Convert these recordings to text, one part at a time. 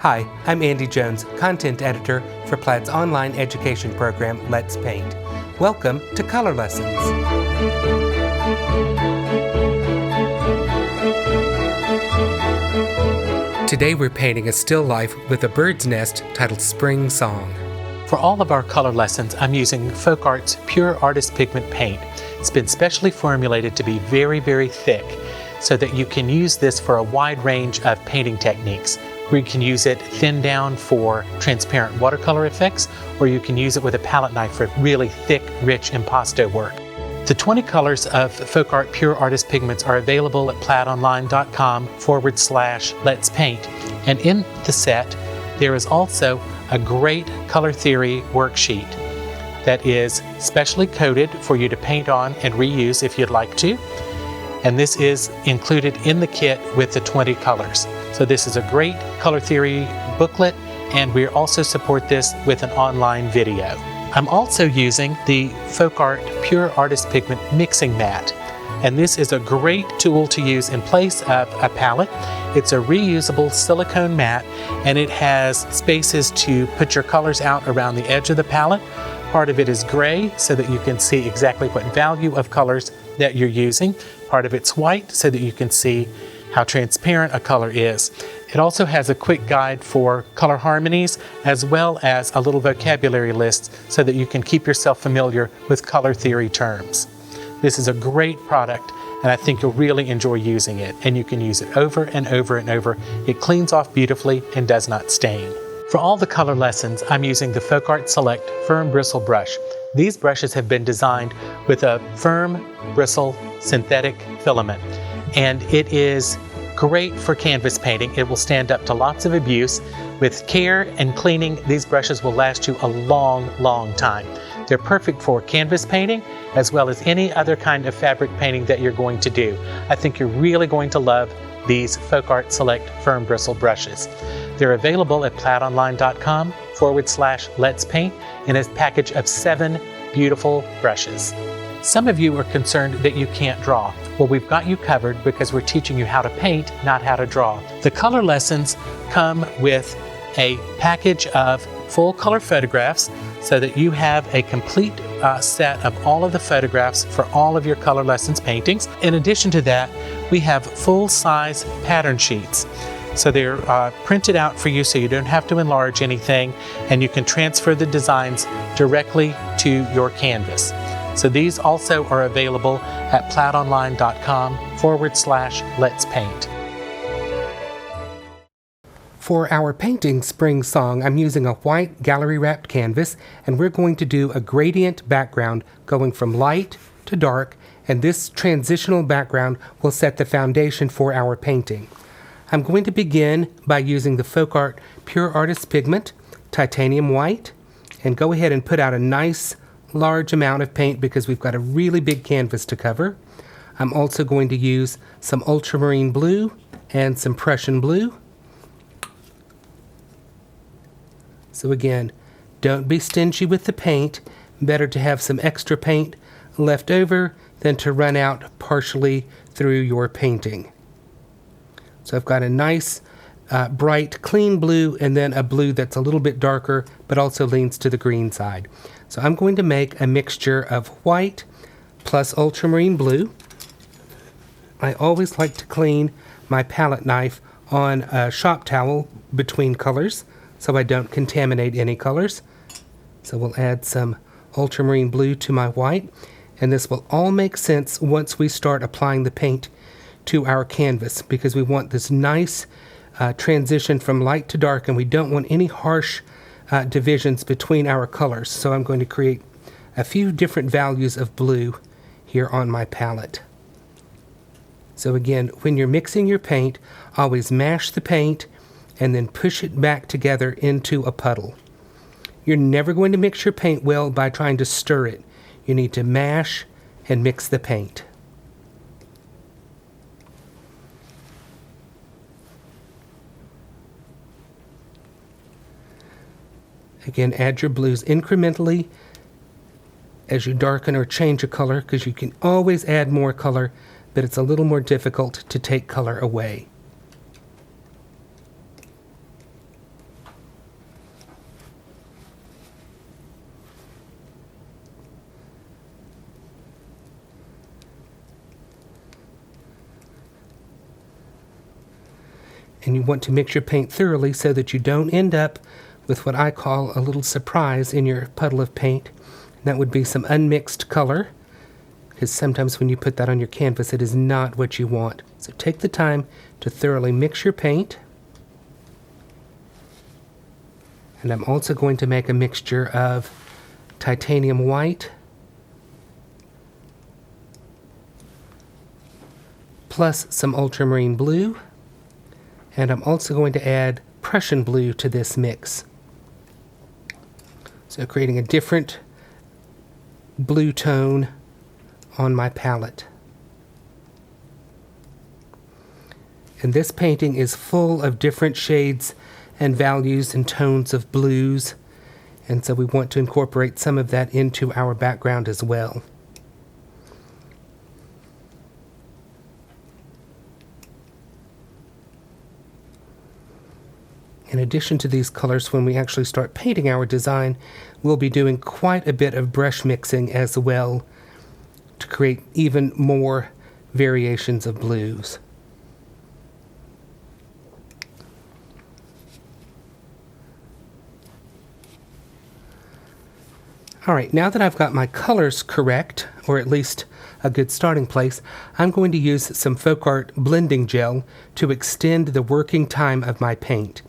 Hi, I'm Andy Jones, Content Editor for Plaid's online education program, Let's Paint. Welcome to Color Lessons. Today we're painting a still life with a bird's nest titled Spring Song. For all of our color lessons, I'm using FolkArt's Pure Artist Pigment paint. It's been specially formulated to be very, very thick so that you can use this for a wide range of painting techniques. We can use it thinned down for transparent watercolor effects, or you can use it with a palette knife for really thick, rich impasto work. The 20 colors of FolkArt Pure Artist Pigments are available at plaidonline.com/Let's Paint. And in the set, there is also a great color theory worksheet that is specially coded for you to paint on and reuse if you'd like to. And this is included in the kit with the 20 colors. So this is a great color theory booklet, and we also support this with an online video. I'm also using the FolkArt Pure Artist Pigment Mixing Mat. And this is a great tool to use in place of a palette. It's a reusable silicone mat, and it has spaces to put your colors out around the edge of the palette. Part of it is gray so that you can see exactly what value of colors that you're using. Part of it's white so that you can see how transparent a color is. It also has a quick guide for color harmonies as well as a little vocabulary list so that you can keep yourself familiar with color theory terms. This is a great product, and I think you'll really enjoy using it, and you can use it over and over and over. It cleans off beautifully and does not stain. For all the color lessons, I'm using the FolkArt Select Firm Bristle Brush. These brushes have been designed with a firm bristle synthetic filament, and it is great for canvas painting. It will stand up to lots of abuse. With care and cleaning, these brushes will last you a long, long time. They're perfect for canvas painting as well as any other kind of fabric painting that you're going to do. I think you're really going to love these FolkArt Select Firm Bristle brushes. They're available at plaidonline.com/Let's Paint in a package of 7 beautiful brushes. Some of you are concerned that you can't draw. Well, we've got you covered because we're teaching you how to paint, not how to draw. The color lessons come with a package of full color photographs so that you have a complete set of all of the photographs for all of your color lessons paintings. In addition to that, we have full-size pattern sheets. So they're printed out for you so you don't have to enlarge anything, and you can transfer the designs directly to your canvas. So these also are available at plaidonline.com/Let's Paint. For our painting Spring Song, I'm using a white gallery-wrapped canvas, and we're going to do a gradient background going from light to dark, and this transitional background will set the foundation for our painting. I'm going to begin by using the FolkArt Pure Artist Pigment, Titanium White, and go ahead and put out a nice large amount of paint because we've got a really big canvas to cover. I'm also going to use some ultramarine blue and some Prussian blue. So again, don't be stingy with the paint. Better to have some extra paint left over than to run out partially through your painting. So I've got a nice bright clean blue and then a blue that's a little bit darker but also leans to the green side. So I'm going to make a mixture of white plus ultramarine blue. I always like to clean my palette knife on a shop towel between colors so I don't contaminate any colors. So we'll add some ultramarine blue to my white, and this will all make sense once we start applying the paint to our canvas because we want this nice transition from light to dark, and we don't want any harsh divisions between our colors. So I'm going to create a few different values of blue here on my palette. So again, when you're mixing your paint, always mash the paint and then push it back together into a puddle. You're never going to mix your paint well by trying to stir it. You need to mash and mix the paint. Again, add your blues incrementally as you darken or change a color because you can always add more color, but it's a little more difficult to take color away. And you want to mix your paint thoroughly so that you don't end up with what I call a little surprise in your puddle of paint. And that would be some unmixed color, because sometimes when you put that on your canvas, it is not what you want. So take the time to thoroughly mix your paint. And I'm also going to make a mixture of titanium white plus some ultramarine blue. And I'm also going to add Prussian blue to this mix. So creating a different blue tone on my palette. And this painting is full of different shades and values and tones of blues, and so we want to incorporate some of that into our background as well. In addition to these colors, when we actually start painting our design, we'll be doing quite a bit of brush mixing as well to create even more variations of blues. All right, now that I've got my colors correct, or at least a good starting place, I'm going to use some FolkArt blending gel to extend the working time of my paint.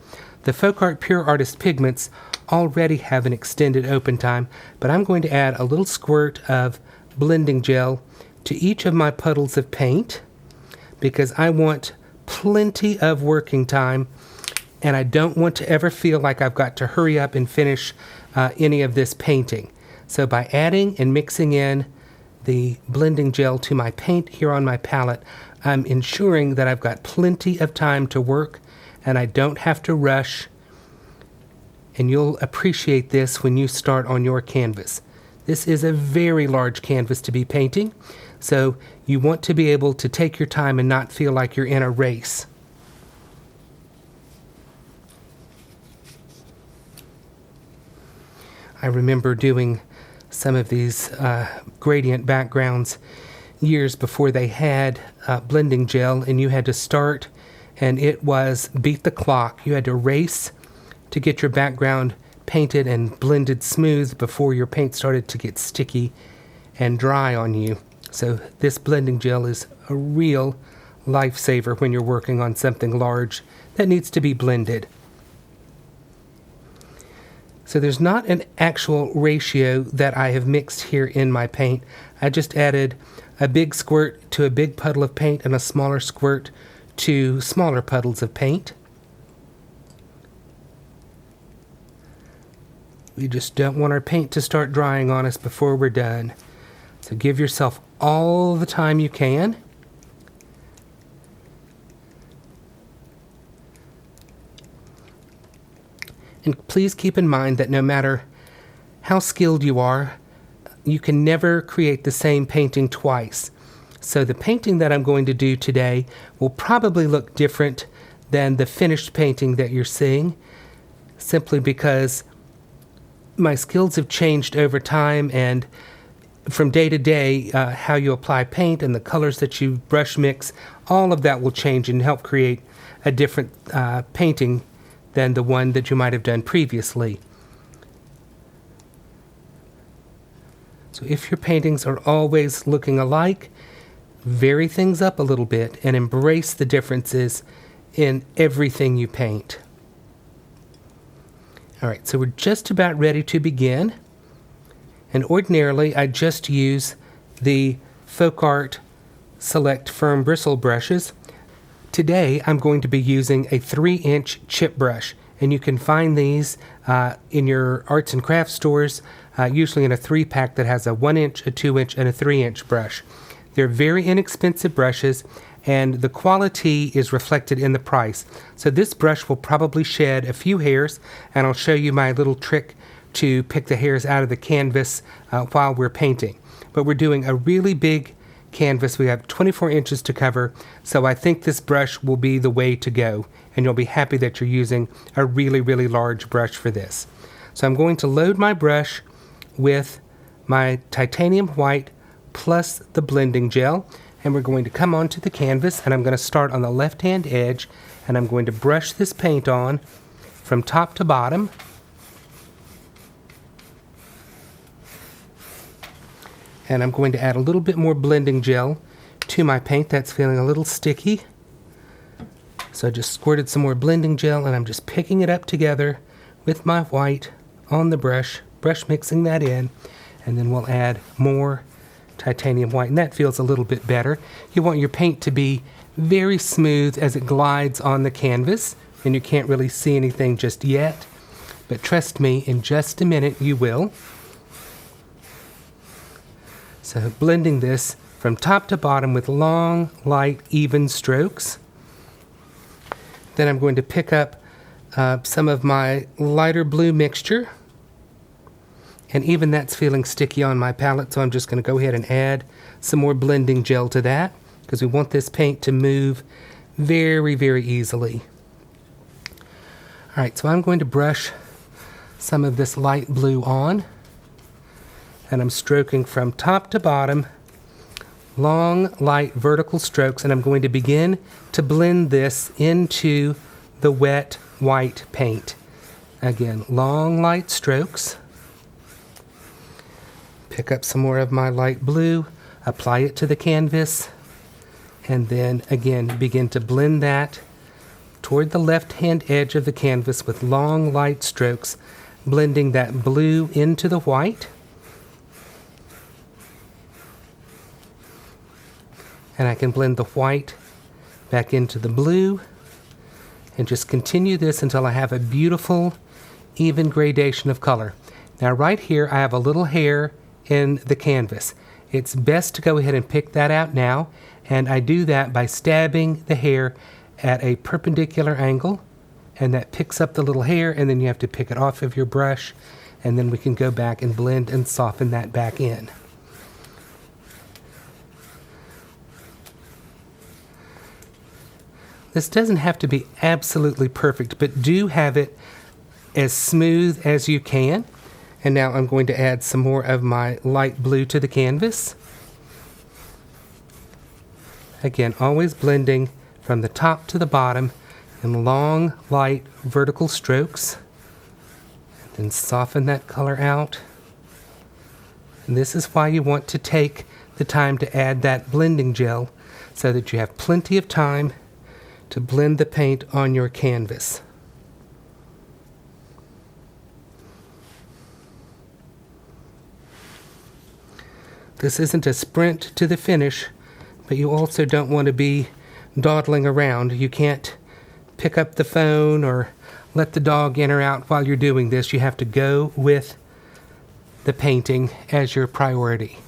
The FolkArt Pure Artist pigments already have an extended open time, but I'm going to add a little squirt of blending gel to each of my puddles of paint because I want plenty of working time, and I don't want to ever feel like I've got to hurry up and finish any of this painting. So by adding and mixing in the blending gel to my paint here on my palette, I'm ensuring that I've got plenty of time to work and I don't have to rush. And you'll appreciate this when you start on your canvas. This is a very large canvas to be painting, so you want to be able to take your time and not feel like you're in a race. I remember doing some of these gradient backgrounds years before they had blending gel, and you had to start, and it was beat the clock. You had to race to get your background painted and blended smooth before your paint started to get sticky and dry on you. So this blending gel is a real lifesaver when you're working on something large that needs to be blended. So there's not an actual ratio that I have mixed here in my paint. I just added a big squirt to a big puddle of paint and a smaller squirt to smaller puddles of paint. We just don't want our paint to start drying on us before we're done. So give yourself all the time you can. And please keep in mind that no matter how skilled you are, you can never create the same painting twice. So the painting that I'm going to do today will probably look different than the finished painting that you're seeing, simply because my skills have changed over time, and from day to day, how you apply paint and the colors that you brush mix, all of that will change and help create a different painting than the one that you might have done previously. So if your paintings are always looking alike, vary things up a little bit and embrace the differences in everything you paint. All right, so we're just about ready to begin. And ordinarily, I just use the FolkArt Select Firm Bristle brushes. Today, I'm going to be using a 3-inch chip brush, and you can find these in your arts and crafts stores, usually in a 3-pack that has a 1-inch, a 2-inch, and a 3-inch brush. They're very inexpensive brushes, and the quality is reflected in the price. So this brush will probably shed a few hairs, and I'll show you my little trick to pick the hairs out of the canvas while we're painting. But we're doing a really big canvas. We have 24 inches to cover, so I think this brush will be the way to go, and you'll be happy that you're using a really, really large brush for this. So I'm going to load my brush with my titanium white plus the blending gel, and we're going to come onto the canvas, and I'm going to start on the left-hand edge, and I'm going to brush this paint on from top to bottom. And I'm going to add a little bit more blending gel to my paint that's feeling a little sticky. So I just squirted some more blending gel, and I'm just picking it up together with my white on the brush mixing that in, and then we'll add more titanium white, and that feels a little bit better. You want your paint to be very smooth as it glides on the canvas, and you can't really see anything just yet, but trust me, in just a minute you will. So blending this from top to bottom with long, light, even strokes. Then I'm going to pick up some of my lighter blue mixture. And even that's feeling sticky on my palette, so I'm just going to go ahead and add some more blending gel to that, because we want this paint to move very, very easily. All right, so I'm going to brush some of this light blue on, and I'm stroking from top to bottom, long, light, vertical strokes, and I'm going to begin to blend this into the wet white paint. Again, long, light strokes. Pick up some more of my light blue, apply it to the canvas, and then again begin to blend that toward the left-hand edge of the canvas with long, light strokes, blending that blue into the white. And I can blend the white back into the blue, and just continue this until I have a beautiful, even gradation of color. Now right here I have a little hair in the canvas. It's best to go ahead and pick that out now, and I do that by stabbing the hair at a perpendicular angle, and that picks up the little hair, and then you have to pick it off of your brush, and then we can go back and blend and soften that back in. This doesn't have to be absolutely perfect, but do have it as smooth as you can. And now I'm going to add some more of my light blue to the canvas. Again, always blending from the top to the bottom in long, light, vertical strokes. And then soften that color out. And this is why you want to take the time to add that blending gel, so that you have plenty of time to blend the paint on your canvas. This isn't a sprint to the finish, but you also don't want to be dawdling around. You can't pick up the phone or let the dog in or out while you're doing this. You have to go with the painting as your priority.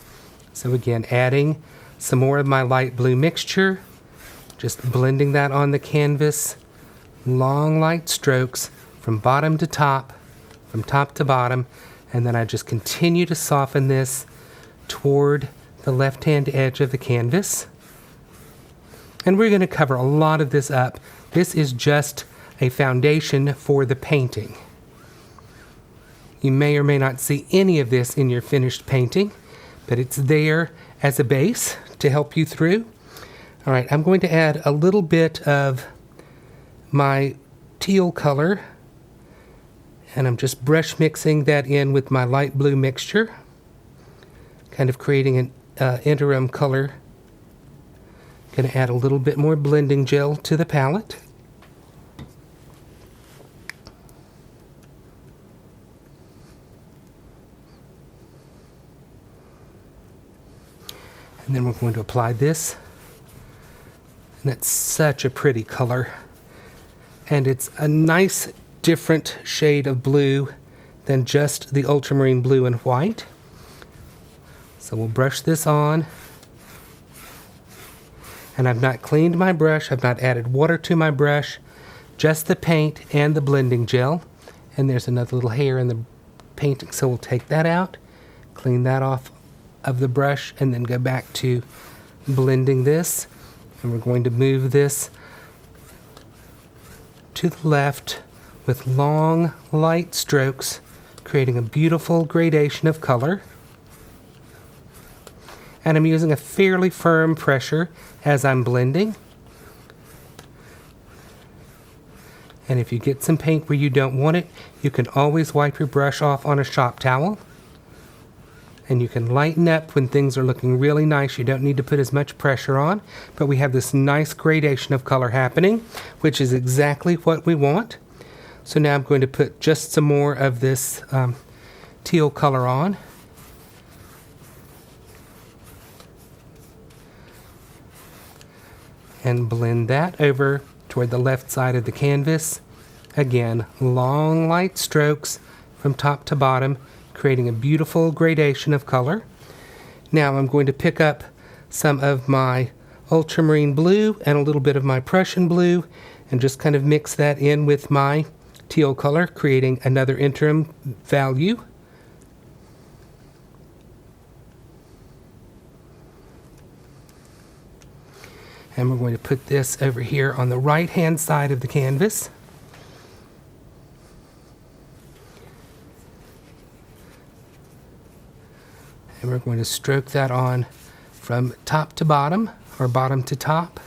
So again, adding some more of my light blue mixture, just blending that on the canvas, long light strokes from bottom to top, from top to bottom, and then I just continue to soften this toward the left-hand edge of the canvas. And we're going to cover a lot of this up. This is just a foundation for the painting. You may or may not see any of this in your finished painting, but it's there as a base to help you through. All right, I'm going to add a little bit of my teal color, and I'm just brush mixing that in with my light blue mixture, kind of creating an interim color. Going to add a little bit more blending gel to the palette. And then we're going to apply this. And that's such a pretty color. And it's a nice different shade of blue than just the ultramarine blue and white. So we'll brush this on. And I've not cleaned my brush. I've not added water to my brush. Just the paint and the blending gel. And there's another little hair in the painting. So we'll take that out, clean that off of the brush, and then go back to blending this. And we're going to move this to the left with long, light strokes, creating a beautiful gradation of color. And I'm using a fairly firm pressure as I'm blending. And if you get some paint where you don't want it, you can always wipe your brush off on a shop towel. And you can lighten up when things are looking really nice. You don't need to put as much pressure on, but we have this nice gradation of color happening, which is exactly what we want. So now I'm going to put just some more of this teal color on. And blend that over toward the left side of the canvas. Again, long light strokes from top to bottom, creating a beautiful gradation of color. Now I'm going to pick up some of my ultramarine blue and a little bit of my Prussian blue and just kind of mix that in with my teal color, creating another interim value. And we're going to put this over here on the right-hand side of the canvas. And we're going to stroke that on from top to bottom, or bottom to top.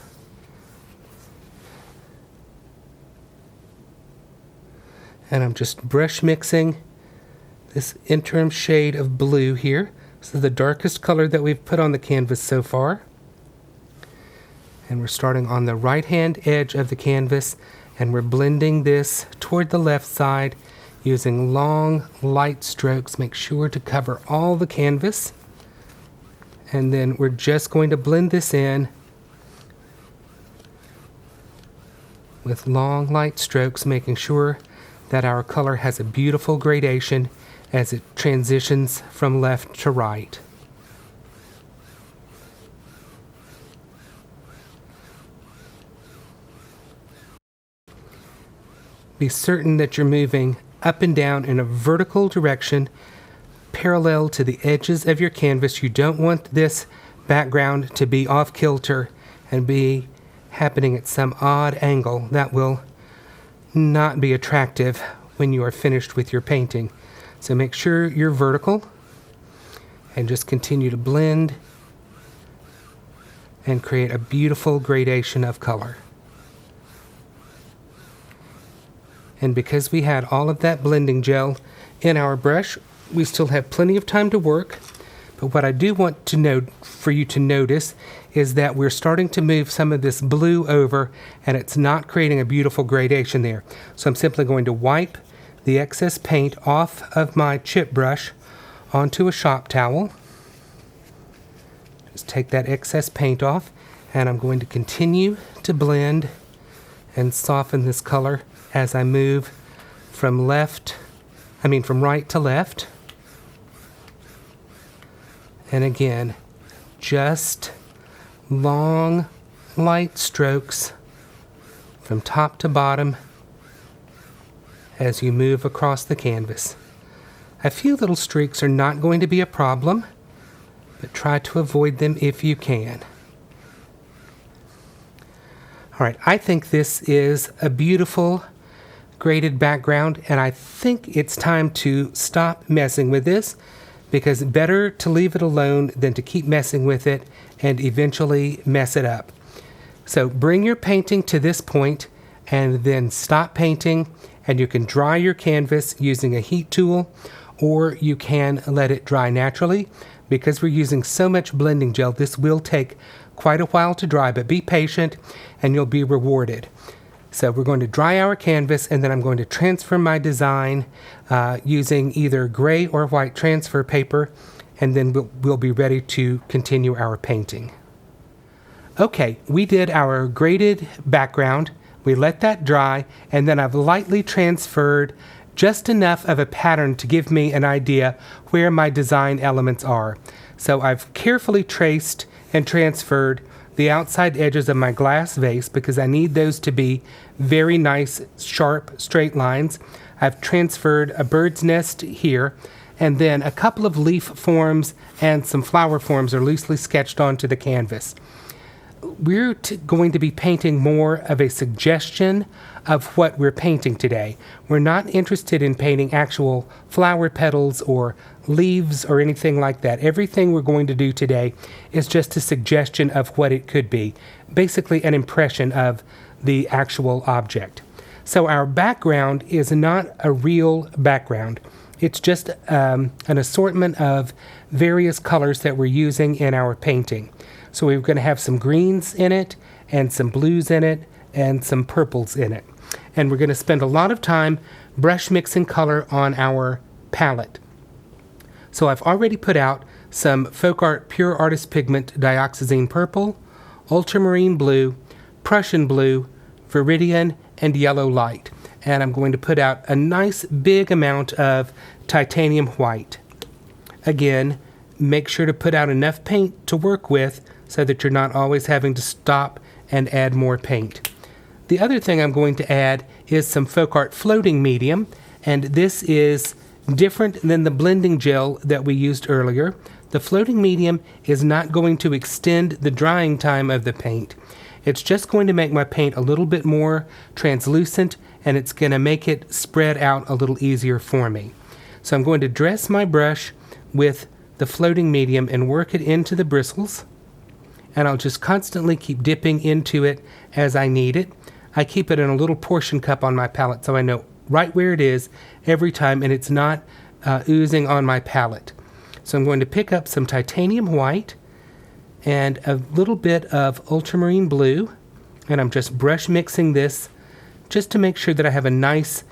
And I'm just brush mixing this interim shade of blue here. This is the darkest color that we've put on the canvas so far. And we're starting on the right-hand edge of the canvas, and we're blending this toward the left side using long, light strokes. Make sure to cover all the canvas. And then we're just going to blend this in with long, light strokes, making sure that our color has a beautiful gradation as it transitions from left to right. Be certain that you're moving up and down in a vertical direction parallel to the edges of your canvas. You don't want this background to be off kilter and be happening at some odd angle. That will not be attractive when you are finished with your painting. So make sure you're vertical and just continue to blend and create a beautiful gradation of color. And because we had all of that blending gel in our brush, we still have plenty of time to work. But what I do want to note for you to notice is that we're starting to move some of this blue over, and it's not creating a beautiful gradation there. So I'm simply going to wipe the excess paint off of my chip brush onto a shop towel. Just take that excess paint off, and I'm going to continue to blend and soften this color as I move from right to left. And again, just long, light strokes from top to bottom as you move across the canvas. A few little streaks are not going to be a problem, but try to avoid them if you can. All right, I think this is a beautiful graded background, and I think it's time to stop messing with this, because it's better to leave it alone than to keep messing with it and eventually mess it up. So bring your painting to this point and then stop painting, and you can dry your canvas using a heat tool, or you can let it dry naturally. Because we're using so much blending gel, this will take quite a while to dry, but be patient and you'll be rewarded. So we're going to dry our canvas, and then I'm going to transfer my design using either gray or white transfer paper, and then we'll be ready to continue our painting. Okay, we did our graded background. We let that dry, and then I've lightly transferred just enough of a pattern to give me an idea where my design elements are. So I've carefully traced and transferred the outside edges of my glass vase because I need those to be very nice, sharp, straight lines. I've transferred a bird's nest here, and then a couple of leaf forms and some flower forms are loosely sketched onto the canvas. We're going to be painting more of a suggestion of what we're painting today. We're not interested in painting actual flower petals or leaves or anything like that. Everything we're going to do today is just a suggestion of what it could be, basically an impression of the actual object. So our background is not a real background. It's just an assortment of various colors that we're using in our painting. So we're going to have some greens in it, and some blues in it, and some purples in it. And we're going to spend a lot of time brush mixing color on our palette. So I've already put out some FolkArt Pure Artist Pigment Dioxazine Purple, Ultramarine Blue, Prussian Blue, Viridian, and Yellow Light. And I'm going to put out a nice big amount of Titanium White. Again, make sure to put out enough paint to work with so that you're not always having to stop and add more paint. The other thing I'm going to add is some FolkArt Floating Medium, and this is different than the blending gel that we used earlier. The floating medium is not going to extend the drying time of the paint. It's just going to make my paint a little bit more translucent, and it's going to make it spread out a little easier for me. So I'm going to dress my brush with the floating medium and work it into the bristles, and I'll just constantly keep dipping into it as I need it. I keep it in a little portion cup on my palette so I know right where it is every time, and it's not oozing on my palette. So I'm going to pick up some Titanium White and a little bit of Ultramarine Blue, and I'm just brush mixing this just to make sure that I have a nice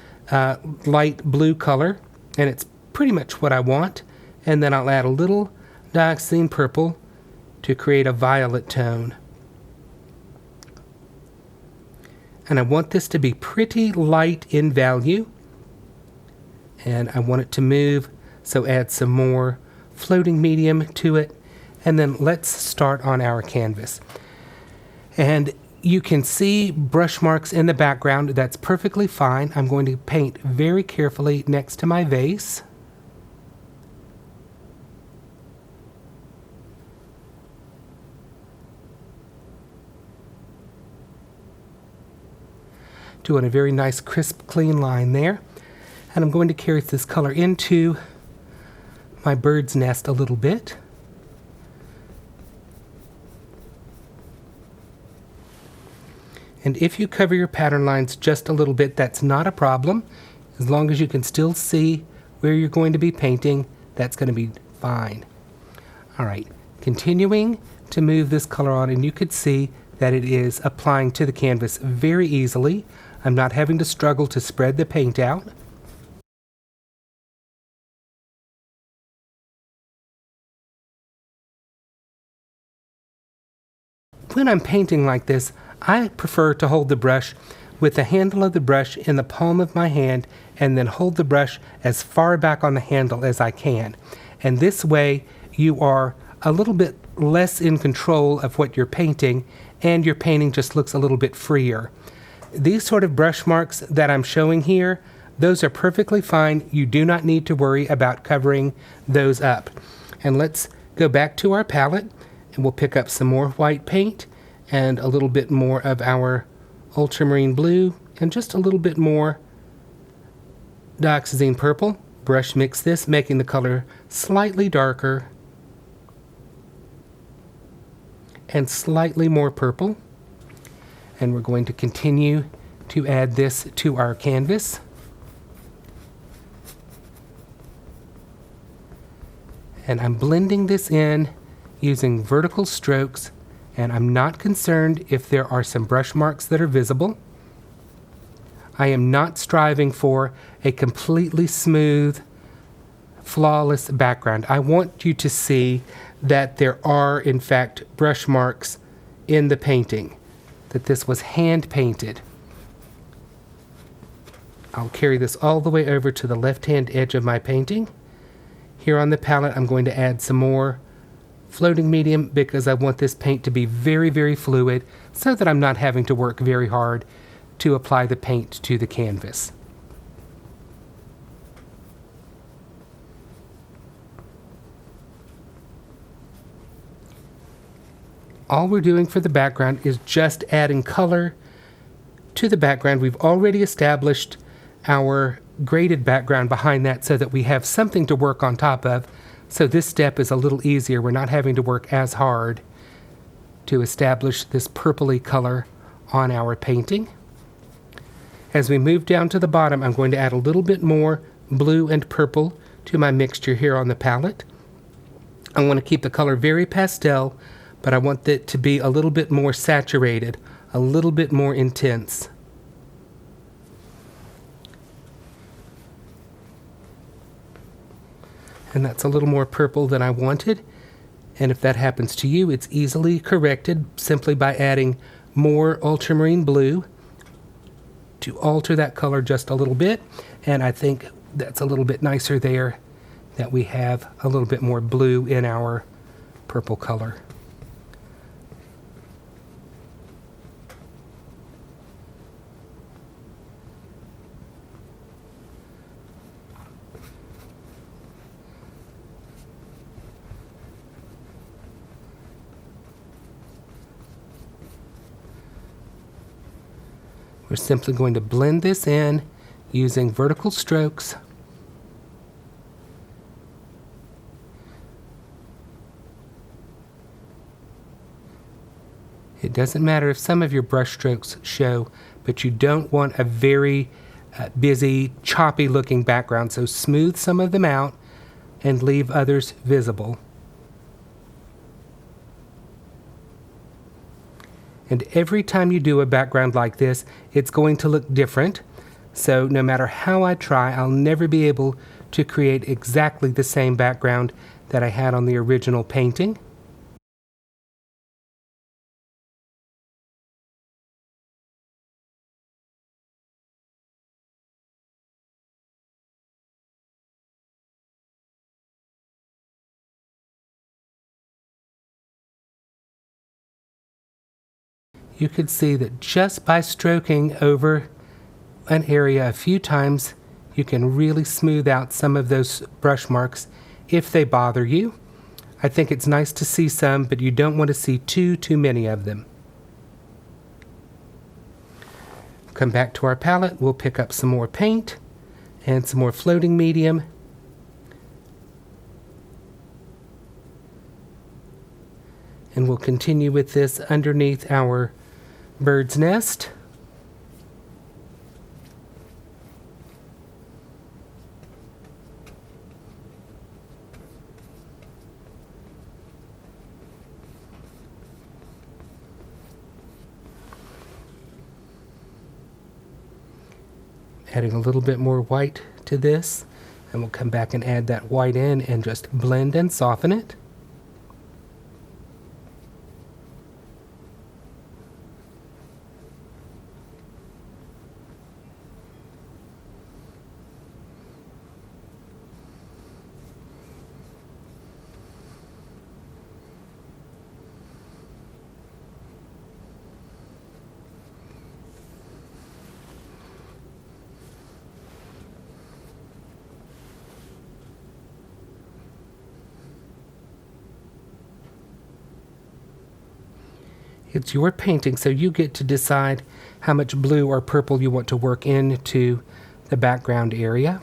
light blue color, and it's pretty much what I want. And then I'll add a little Dioxazine Purple to create a violet tone. And I want this to be pretty light in value, and I want it to move, so add some more floating medium to it, and then let's start on our canvas. And you can see brush marks in the background. That's perfectly fine. I'm going to paint very carefully next to my vase. Doing a very nice crisp clean line there, and I'm going to carry this color into my bird's nest a little bit. And if you cover your pattern lines just a little bit, that's not a problem. As long as you can still see where you're going to be painting, that's going to be fine. All right, continuing to move this color on, and you could see that it is applying to the canvas very easily. I'm not having to struggle to spread the paint out. When I'm painting like this, I prefer to hold the brush with the handle of the brush in the palm of my hand, and then hold the brush as far back on the handle as I can. And this way you are a little bit less in control of what you're painting, and your painting just looks a little bit freer. These sort of brush marks that I'm showing here, those are perfectly fine. You do not need to worry about covering those up. And let's go back to our palette, and we'll pick up some more white paint and a little bit more of our ultramarine blue and just a little bit more Dioxazine Purple. Brush mix this, making the color slightly darker and slightly more purple. And we're going to continue to add this to our canvas. And I'm blending this in using vertical strokes, and I'm not concerned if there are some brush marks that are visible. I am not striving for a completely smooth, flawless background. I want you to see that there are, in fact, brush marks in the painting, that this was hand painted. I'll carry this all the way over to the left-hand edge of my painting. Here on the palette, I'm going to add some more floating medium because I want this paint to be very, very fluid so that I'm not having to work very hard to apply the paint to the canvas. All we're doing for the background is just adding color to the background. We've already established our graded background behind that so that we have something to work on top of. So this step is a little easier. We're not having to work as hard to establish this purpley color on our painting. As we move down to the bottom, I'm going to add a little bit more blue and purple to my mixture here on the palette. I want to keep the color very pastel, but I want it to be a little bit more saturated, a little bit more intense. And that's a little more purple than I wanted. And if that happens to you, it's easily corrected simply by adding more ultramarine blue to alter that color just a little bit. And I think that's a little bit nicer there, that we have a little bit more blue in our purple color. We're simply going to blend this in using vertical strokes. It doesn't matter if some of your brush strokes show, but you don't want a very busy, choppy looking background, so smooth some of them out and leave others visible. And every time you do a background like this, it's going to look different. So no matter how I try, I'll never be able to create exactly the same background that I had on the original painting. You could see that just by stroking over an area a few times, you can really smooth out some of those brush marks if they bother you. I think it's nice to see some, but you don't want to see too many of them. Come back to our palette, we'll pick up some more paint and some more floating medium. And we'll continue with this underneath our bird's nest. Adding a little bit more white to this, and we'll come back and add that white in and just blend and soften it. It's your painting, so you get to decide how much blue or purple you want to work into the background area.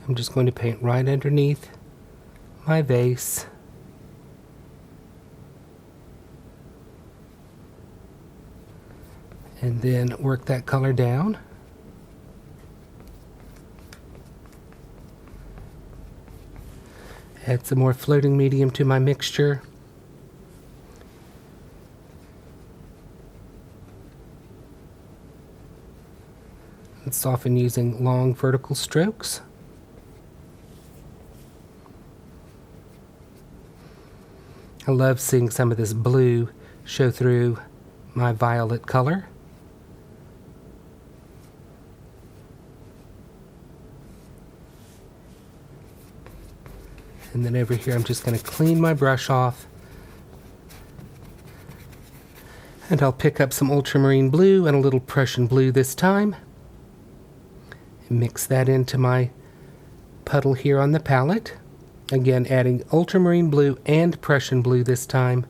I'm just going to paint right underneath my vase. And then work that color down. Add some more floating medium to my mixture. And soften using long vertical strokes. I love seeing some of this blue show through my violet color. And then over here I'm just going to clean my brush off. And I'll pick up some ultramarine blue and a little Prussian blue this time. And mix that into my puddle here on the palette. Again, adding ultramarine blue and Prussian blue this time.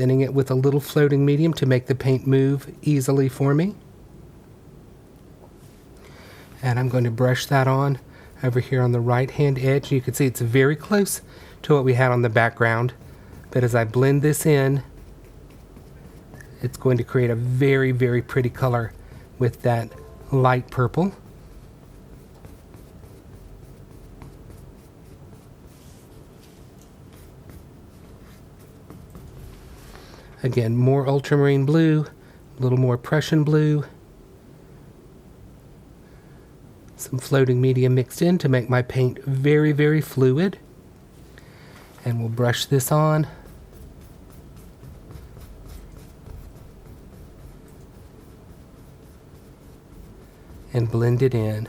thinning it with a little floating medium to make the paint move easily for me. And I'm going to brush that on over here on the right hand edge. You can see it's very close to what we had on the background, but as I blend this in, it's going to create a very, very pretty color with that light purple. Again, more ultramarine blue, a little more Prussian blue, some floating medium mixed in to make my paint very, very fluid. And we'll brush this on. And blend it in.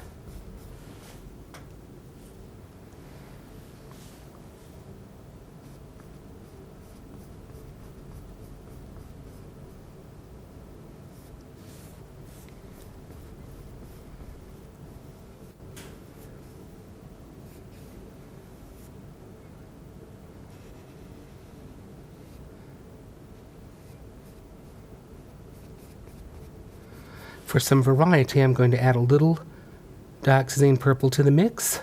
For some variety, I'm going to add a little dioxazine purple to the mix.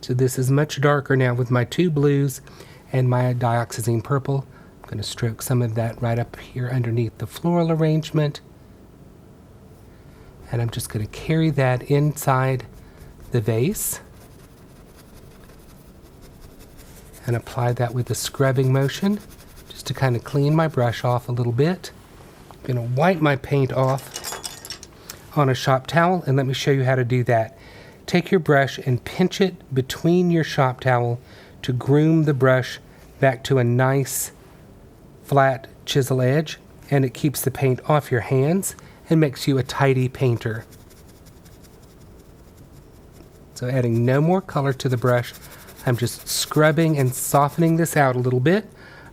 So this is much darker now with my two blues and my dioxazine purple. I'm going to stroke some of that right up here underneath the floral arrangement. And I'm just going to carry that inside the vase and apply that with a scrubbing motion just to kind of clean my brush off a little bit. I'm going to wipe my paint off on a shop towel, and let me show you how to do that. Take your brush and pinch it between your shop towel to groom the brush back to a nice flat chisel edge, and it keeps the paint off your hands and makes you a tidy painter. So adding no more color to the brush, I'm just scrubbing and softening this out a little bit.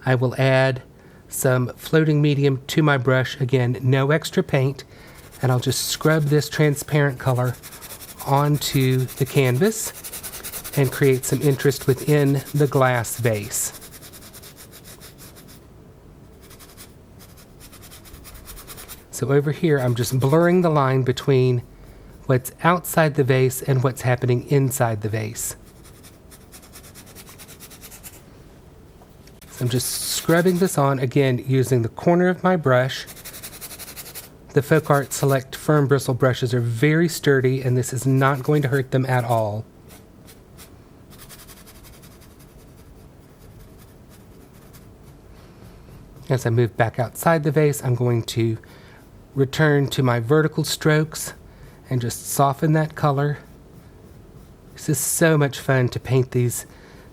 I will add some floating medium to my brush, again, no extra paint, and I'll just scrub this transparent color onto the canvas and create some interest within the glass vase. So over here, I'm just blurring the line between what's outside the vase and what's happening inside the vase. So I'm just scrubbing this on, again, using the corner of my brush. The FolkArt Select Firm Bristle brushes are very sturdy, and this is not going to hurt them at all. As I move back outside the vase, I'm going to return to my vertical strokes and just soften that color. This is so much fun to paint these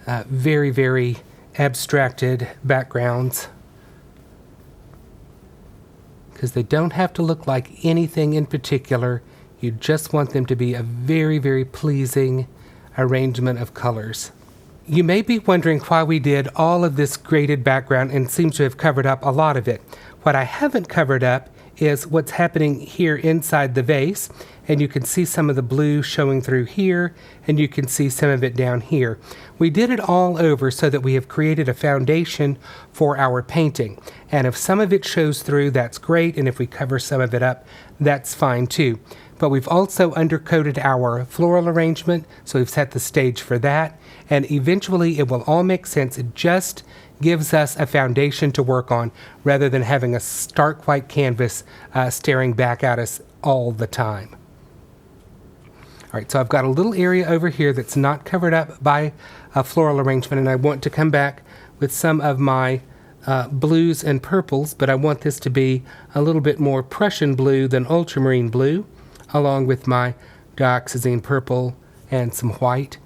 very, very abstracted backgrounds, because they don't have to look like anything in particular. You just want them to be a very, very pleasing arrangement of colors. You may be wondering why we did all of this graded background and seem to have covered up a lot of it. What I haven't covered up is what's happening here inside the vase, and you can see some of the blue showing through here, and you can see some of it down here. We did it all over so that we have created a foundation for our painting, and if some of it shows through, that's great, and if we cover some of it up, that's fine too. But we've also undercoated our floral arrangement, so we've set the stage for that, and eventually it will all make sense. It just gives us a foundation to work on rather than having a stark white canvas staring back at us all the time. All right, so I've got a little area over here that's not covered up by a floral arrangement, and I want to come back with some of my blues and purples, but I want this to be a little bit more Prussian blue than ultramarine blue, along with my dioxazine purple and some white.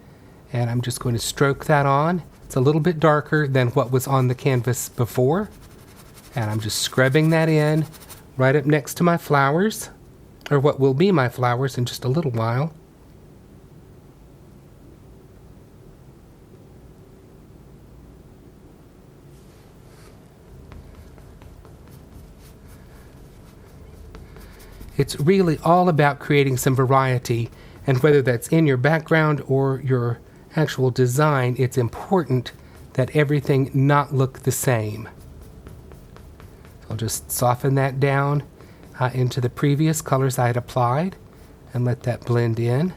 And I'm just going to stroke that on. It's a little bit darker than what was on the canvas before. And I'm just scrubbing that in right up next to my flowers, or what will be my flowers in just a little while. It's really all about creating some variety, and whether that's in your background or your actual design, it's important that everything not look the same. I'll just soften that down into the previous colors I had applied and let that blend in.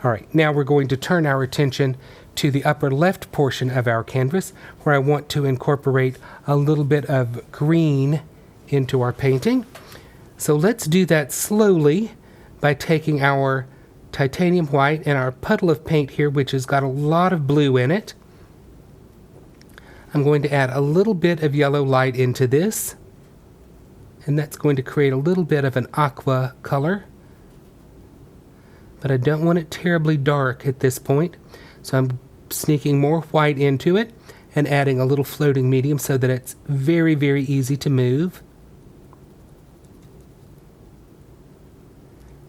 All right, now we're going to turn our attention to the upper left portion of our canvas, where I want to incorporate a little bit of green into our painting. So let's do that slowly by taking our titanium white and our puddle of paint here, which has got a lot of blue in it. I'm going to add a little bit of yellow light into this, and that's going to create a little bit of an aqua color. But I don't want it terribly dark at this point, so I'm sneaking more white into it and adding a little floating medium so that it's very, very easy to move.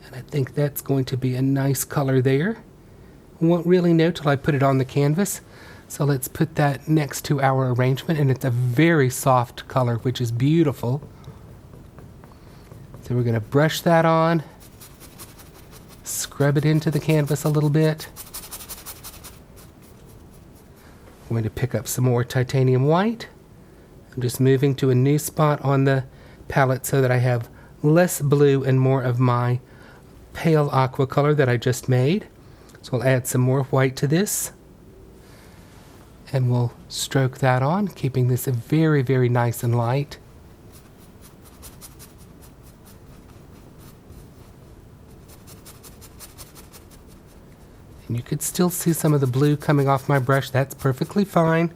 And I think that's going to be a nice color there. I won't really know till I put it on the canvas. So let's put that next to our arrangement, and it's a very soft color, which is beautiful. So we're going to brush that on, scrub it into the canvas a little bit. I'm going to pick up some more titanium white. I'm just moving to a new spot on the palette so that I have less blue and more of my pale aqua color that I just made. So I'll add some more white to this, and we'll stroke that on, keeping this very, very nice and light. And you could still see some of the blue coming off my brush. That's perfectly fine.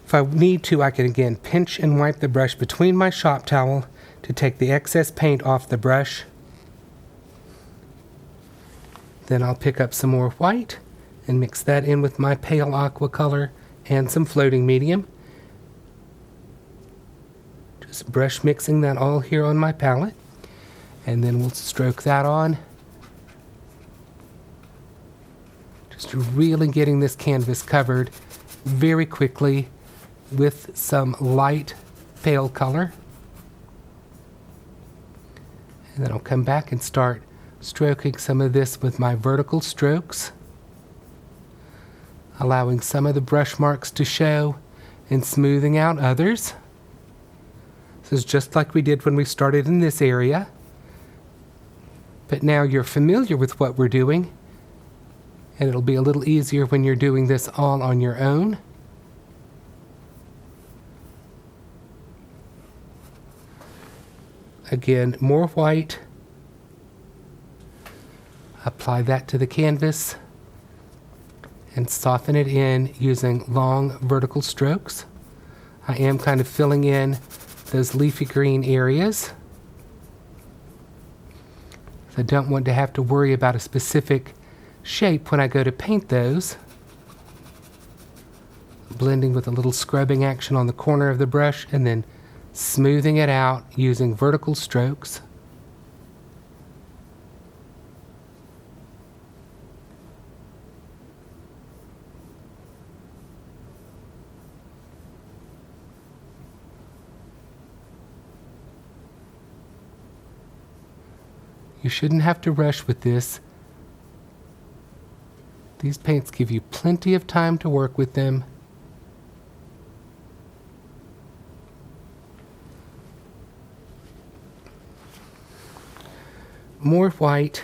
If I need to, I can again pinch and wipe the brush between my shop towel to take the excess paint off the brush. Then I'll pick up some more white and mix that in with my pale aqua color and some floating medium. Just brush mixing that all here on my palette. And then we'll stroke that on. Just really getting this canvas covered very quickly with some light pale color. And then I'll come back and start stroking some of this with my vertical strokes, allowing some of the brush marks to show and smoothing out others. This is just like we did when we started in this area. But now you're familiar with what we're doing, and it'll be a little easier when you're doing this all on your own. Again, more white. Apply that to the canvas and soften it in using long vertical strokes. I am kind of filling in those leafy green areas. I don't want to have to worry about a specific shape when I go to paint those. Blending with a little scrubbing action on the corner of the brush and then smoothing it out using vertical strokes. You shouldn't have to rush with this. These paints give you plenty of time to work with them. More white.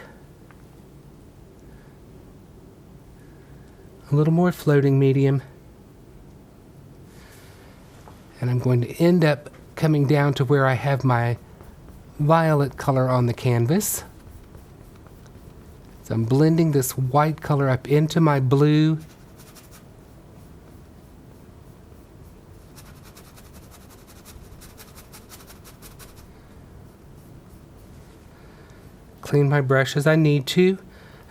A little more floating medium. And I'm going to end up coming down to where I have my violet color on the canvas. So I'm blending this white color up into my blue. Clean my brush as I need to.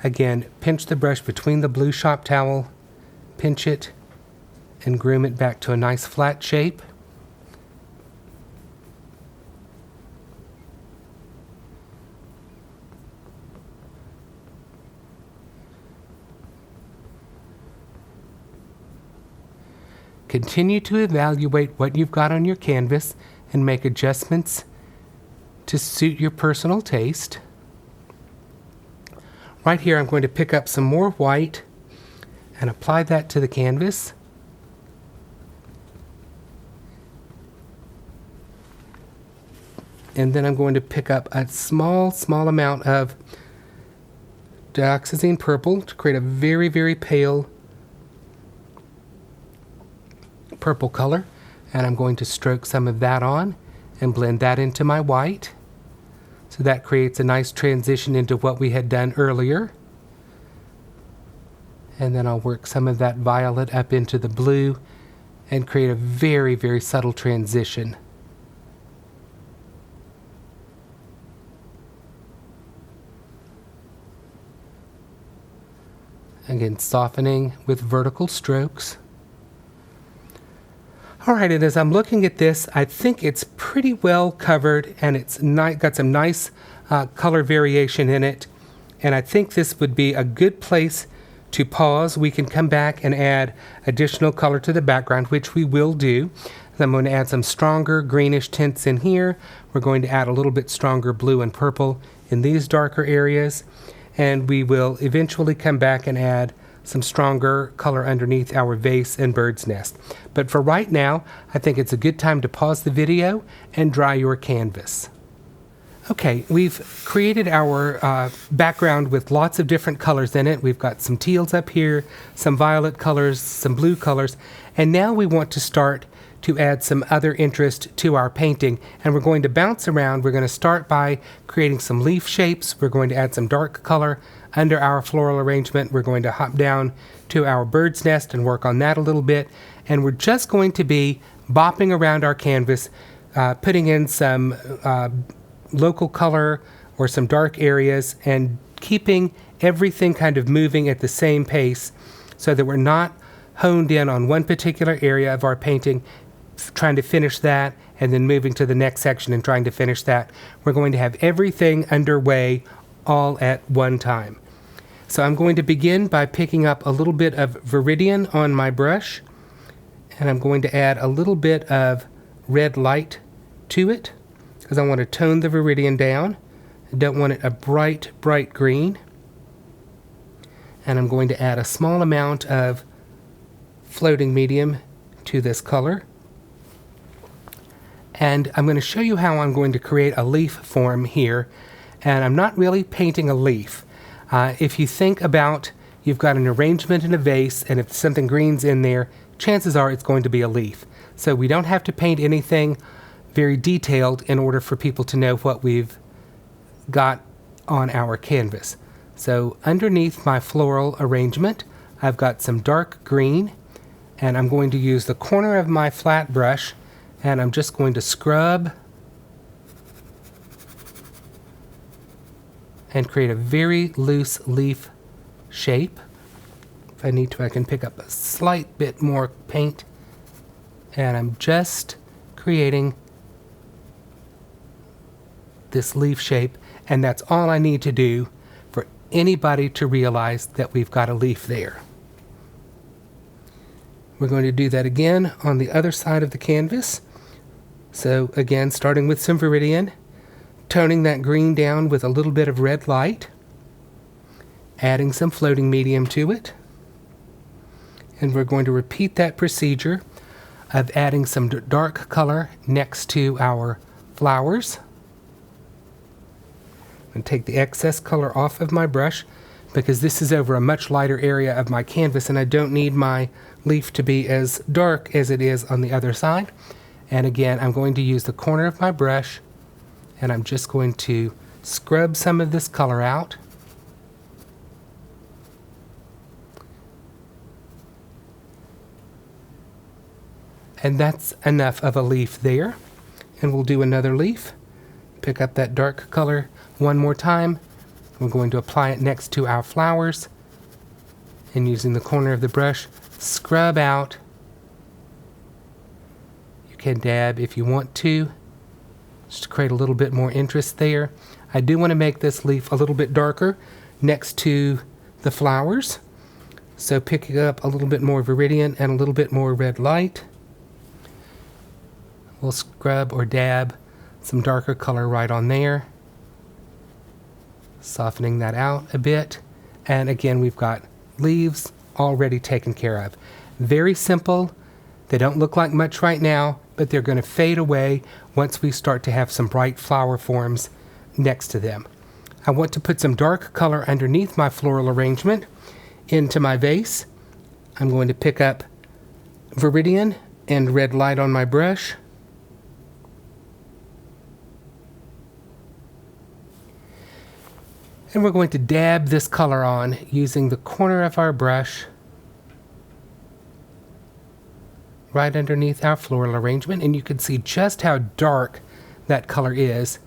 Again, pinch the brush between the blue shop towel, pinch it, and groom it back to a nice flat shape. Continue to evaluate what you've got on your canvas and make adjustments to suit your personal taste. Right here, I'm going to pick up some more white and apply that to the canvas. And then I'm going to pick up a small amount of dioxazine purple to create a very, very pale purple color. And I'm going to stroke some of that on and blend that into my white. So that creates a nice transition into what we had done earlier. And then I'll work some of that violet up into the blue and create a very, very subtle transition. Again, softening with vertical strokes. All right, and as I'm looking at this, I think it's pretty well covered, and it's got some nice color variation in it. And I think this would be a good place to pause. We can come back and add additional color to the background, which we will do. I'm going to add some stronger greenish tints in here. We're going to add a little bit stronger blue and purple in these darker areas. And we will eventually come back and add some stronger color underneath our vase and bird's nest. But for right now, I think it's a good time to pause the video and dry your canvas. Okay, we've created our background with lots of different colors in it. We've got some teals up here, some violet colors, some blue colors, and now we want to start to add some other interest to our painting. And we're going to bounce around. We're going to start by creating some leaf shapes. We're going to add some dark color under our floral arrangement. We're going to hop down to our bird's nest and work on that a little bit. And we're just going to be bopping around our canvas, putting in some local color or some dark areas and keeping everything kind of moving at the same pace so that we're not honed in on one particular area of our painting, trying to finish that and then moving to the next section and trying to finish that. We're going to have everything underway all at one time. So I'm going to begin by picking up a little bit of Viridian on my brush, and I'm going to add a little bit of red light to it because I want to tone the Viridian down. I don't want it a bright green. And I'm going to add a small amount of floating medium to this color. And I'm going to show you how I'm going to create a leaf form here. And I'm not really painting a leaf. If you think about, you've got an arrangement in a vase, and if something green's in there, chances are it's going to be a leaf. So we don't have to paint anything very detailed in order for people to know what we've got on our canvas. So underneath my floral arrangement, I've got some dark green, and I'm going to use the corner of my flat brush, and I'm just going to scrub and create a very loose leaf shape. If I need to, I can pick up a slight bit more paint, and I'm just creating this leaf shape, and that's all I need to do for anybody to realize that we've got a leaf there. We're going to do that again on the other side of the canvas. So again, starting with some Viridian, toning that green down with a little bit of red light, adding some floating medium to it, and we're going to repeat that procedure of adding some dark color next to our flowers. And take the excess color off of my brush because this is over a much lighter area of my canvas and I don't need my leaf to be as dark as it is on the other side. And again, I'm going to use the corner of my brush and I'm just going to scrub some of this color out. And that's enough of a leaf there. And we'll do another leaf. Pick up that dark color one more time. We're going to apply it next to our flowers. And using the corner of the brush, scrub out. You can dab if you want to, just to create a little bit more interest there. I do want to make this leaf a little bit darker next to the flowers. So picking up a little bit more Viridian and a little bit more red light. We'll scrub or dab some darker color right on there. Softening that out a bit. And again, we've got leaves already taken care of. Very simple. They don't look like much right now, but they're going to fade away once we start to have some bright flower forms next to them. I want to put some dark color underneath my floral arrangement into my vase. I'm going to pick up Viridian and red light on my brush. And we're going to dab this color on using the corner of our brush right underneath our floral arrangement, and you can see just how dark that color is.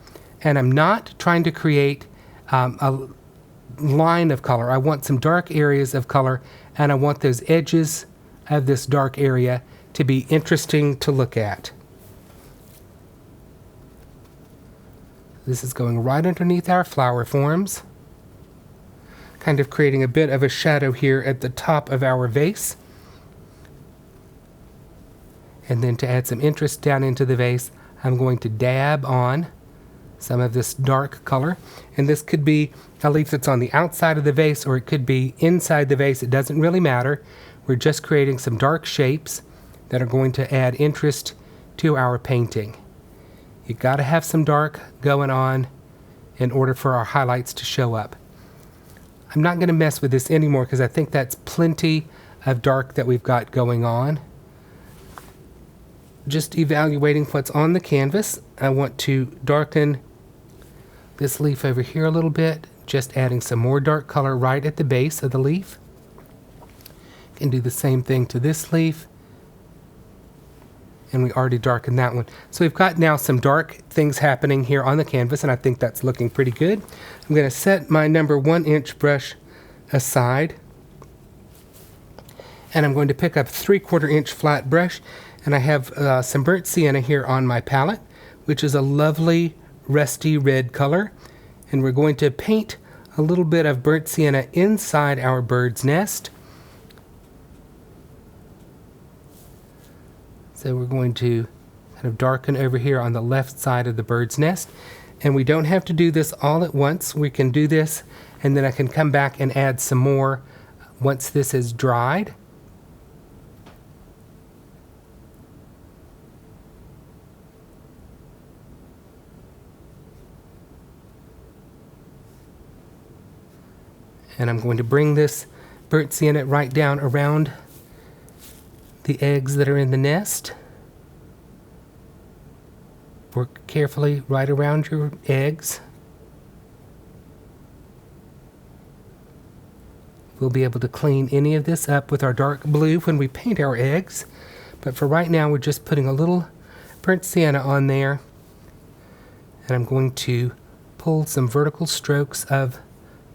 And I'm not trying to create a line of color. I want some dark areas of color, and I want those edges of this dark area to be interesting to look at. This is going right underneath our flower forms, kind of creating a bit of a shadow here at the top of our vase. And then to add some interest down into the vase, I'm going to dab on some of this dark color. And this could be a leaf that's on the outside of the vase, or it could be inside the vase. It doesn't really matter. We're just creating some dark shapes that are going to add interest to our painting. You've got to have some dark going on in order for our highlights to show up. I'm not going to mess with this anymore because I think that's plenty of dark that we've got going on. Just evaluating what's on the canvas. I want to darken this leaf over here a little bit, just adding some more dark color right at the base of the leaf. Can do the same thing to this leaf. And we already darkened that one. So we've got now some dark things happening here on the canvas, and I think that's looking pretty good. I'm going to set my number 1-inch brush aside, and I'm going to pick up 3/4 inch flat brush, and I have some burnt sienna here on my palette, which is a lovely rusty red color, and we're going to paint a little bit of burnt sienna inside our bird's nest. So we're going to kind of darken over here on the left side of the bird's nest. And we don't have to do this all at once. We can do this, and then I can come back and add some more once this is dried. And I'm going to bring this burnt sienna right down around the eggs that are in the nest. Work carefully right around your eggs. We'll be able to clean any of this up with our dark blue when we paint our eggs. But for right now, we're just putting a little burnt sienna on there. And I'm going to pull some vertical strokes of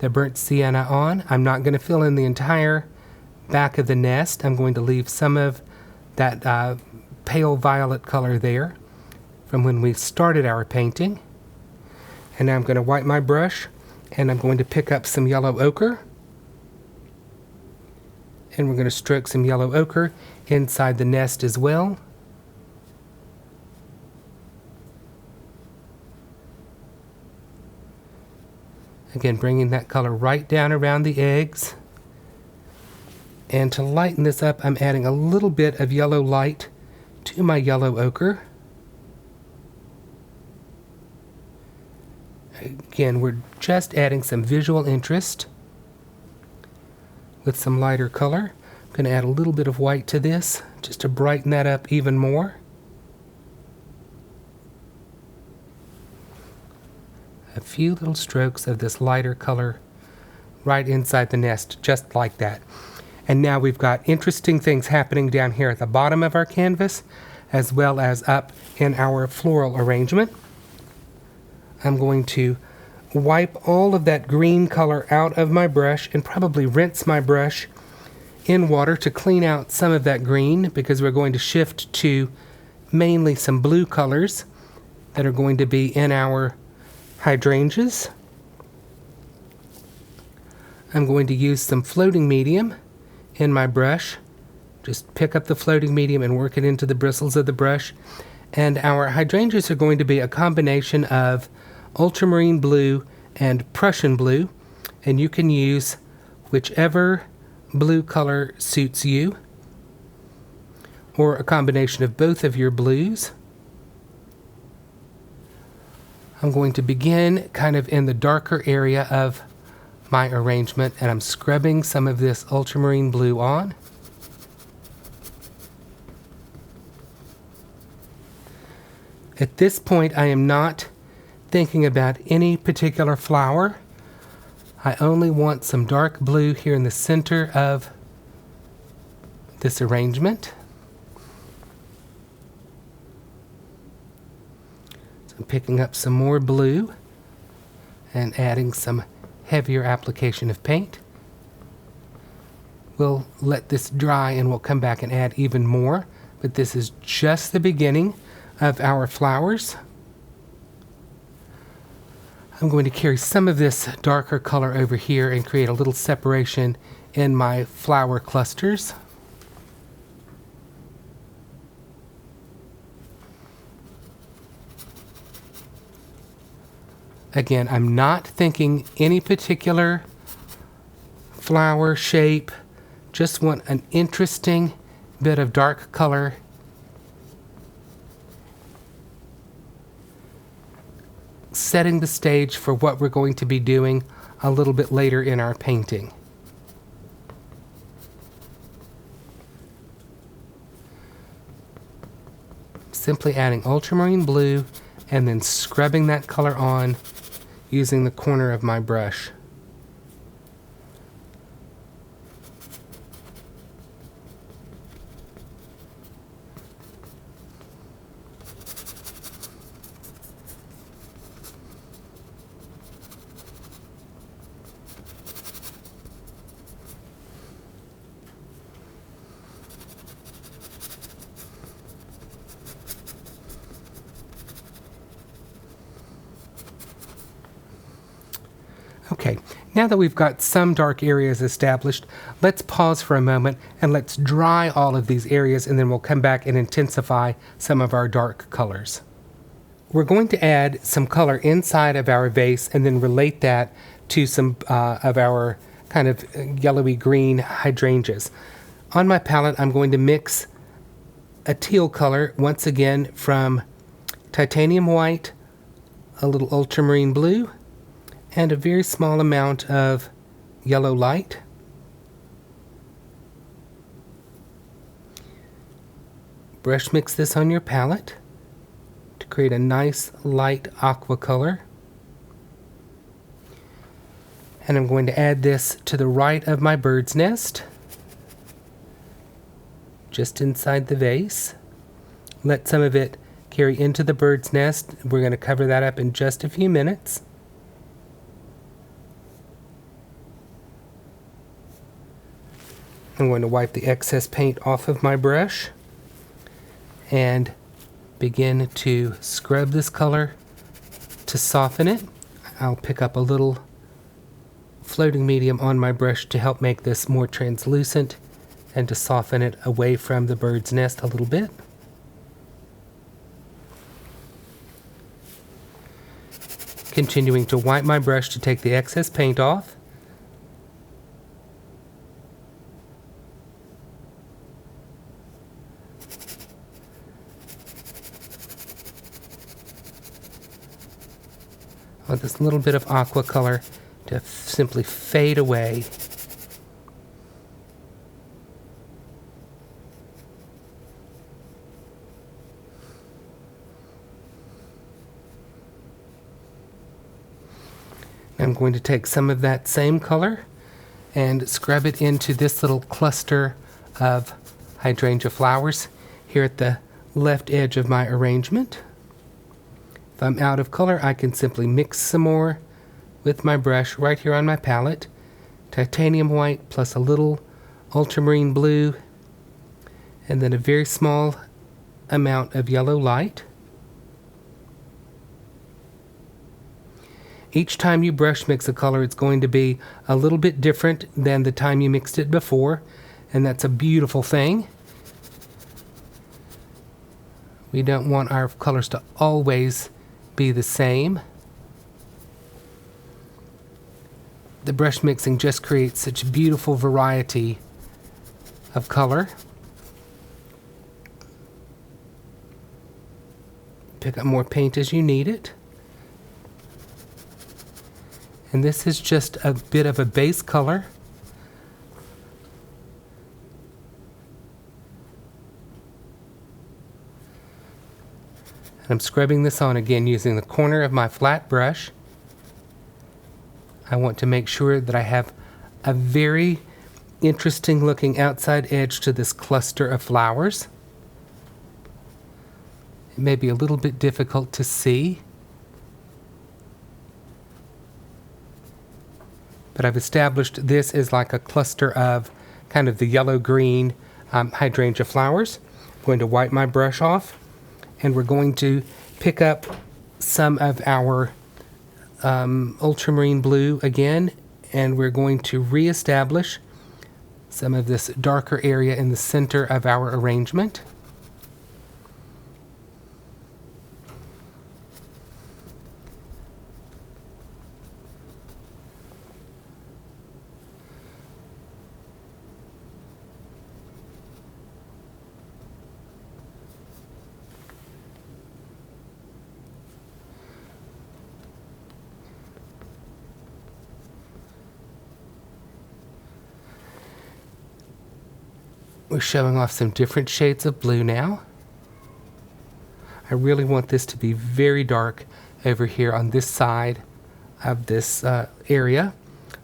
the burnt sienna on. I'm not going to fill in the entire back of the nest. I'm going to leave some of that pale violet color there from when we started our painting. And now I'm going to wipe my brush, and I'm going to pick up some yellow ochre, and we're going to stroke some yellow ochre inside the nest as well. Again, bringing that color right down around the eggs. And to lighten this up, I'm adding a little bit of yellow light to my yellow ochre. Again, we're just adding some visual interest with some lighter color. I'm going to add a little bit of white to this just to brighten that up even more. A few little strokes of this lighter color right inside the nest, just like that. And now we've got interesting things happening down here at the bottom of our canvas, as well as up in our floral arrangement. I'm going to wipe all of that green color out of my brush and probably rinse my brush in water to clean out some of that green, because we're going to shift to mainly some blue colors that are going to be in our hydrangeas. I'm going to use some floating medium in my brush. Just pick up the floating medium and work it into the bristles of the brush. And our hydrangeas are going to be a combination of ultramarine blue and Prussian blue, and you can use whichever blue color suits you, or a combination of both of your blues. I'm going to begin kind of in the darker area of my arrangement, and I'm scrubbing some of this ultramarine blue on. At this point, I am not thinking about any particular flower. I only want some dark blue here in the center of this arrangement. So I'm picking up some more blue and adding some heavier application of paint. We'll let this dry and we'll come back and add even more, but this is just the beginning of our flowers. I'm going to carry some of this darker color over here and create a little separation in my flower clusters. Again, I'm not thinking any particular flower shape, just want an interesting bit of dark color. Setting the stage for what we're going to be doing a little bit later in our painting. Simply adding ultramarine blue and then scrubbing that color on using the corner of my brush. Okay, now that we've got some dark areas established, let's pause for a moment and let's dry all of these areas, and then we'll come back and intensify some of our dark colors. We're going to add some color inside of our vase and then relate that to some of our kind of yellowy green hydrangeas. On my palette, I'm going to mix a teal color, once again from titanium white, a little ultramarine blue, and a very small amount of yellow light. Brush mix this on your palette to create a nice light aqua color. And I'm going to add this to the right of my bird's nest, just inside the vase. Let some of it carry into the bird's nest. We're going to cover that up in just a few minutes. I'm going to wipe the excess paint off of my brush and begin to scrub this color to soften it. I'll pick up a little floating medium on my brush to help make this more translucent and to soften it away from the bird's nest a little bit. Continuing to wipe my brush to take the excess paint off. I want this little bit of aqua color to simply fade away. I'm going to take some of that same color and scrub it into this little cluster of hydrangea flowers here at the left edge of my arrangement. If I'm out of color, I can simply mix some more with my brush right here on my palette. Titanium white plus a little ultramarine blue, and then a very small amount of yellow light. Each time you brush mix a color, it's going to be a little bit different than the time you mixed it before, and that's a beautiful thing. We don't want our colors to always be the same. The the brush mixing just creates such beautiful variety of color. Pick up more paint as you need it. And this is just a bit of a base color. And I'm scrubbing this on again using the corner of my flat brush. I want to make sure that I have a very interesting looking outside edge to this cluster of flowers. It may be a little bit difficult to see, but I've established this is like a cluster of kind of the yellow-green hydrangea flowers. I'm going to wipe my brush off, and we're going to pick up some of our ultramarine blue again, and we're going to reestablish some of this darker area in the center of our arrangement. We're showing off some different shades of blue now. I really want this to be very dark over here on this side of this area.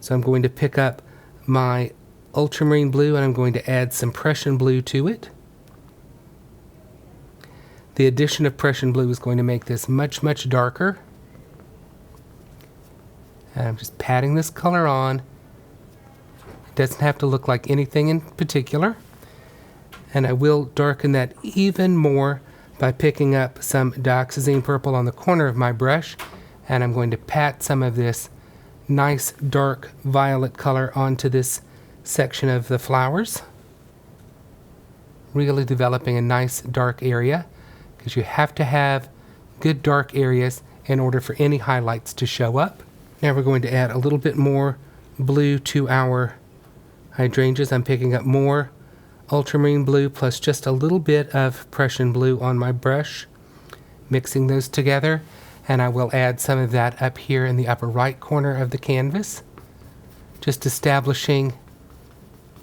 So I'm going to pick up my ultramarine blue and I'm going to add some Prussian blue to it. The addition of Prussian blue is going to make this much, much darker. And I'm just patting this color on. It doesn't have to look like anything in particular. And I will darken that even more by picking up some dioxazine purple on the corner of my brush, and I'm going to pat some of this nice dark violet color onto this section of the flowers, really developing a nice dark area, because you have to have good dark areas in order for any highlights to show up. Now we're going to add a little bit more blue to our hydrangeas. I'm picking up more ultramarine blue plus just a little bit of Prussian blue on my brush, mixing those together, and I will add some of that up here in the upper right corner of the canvas, just establishing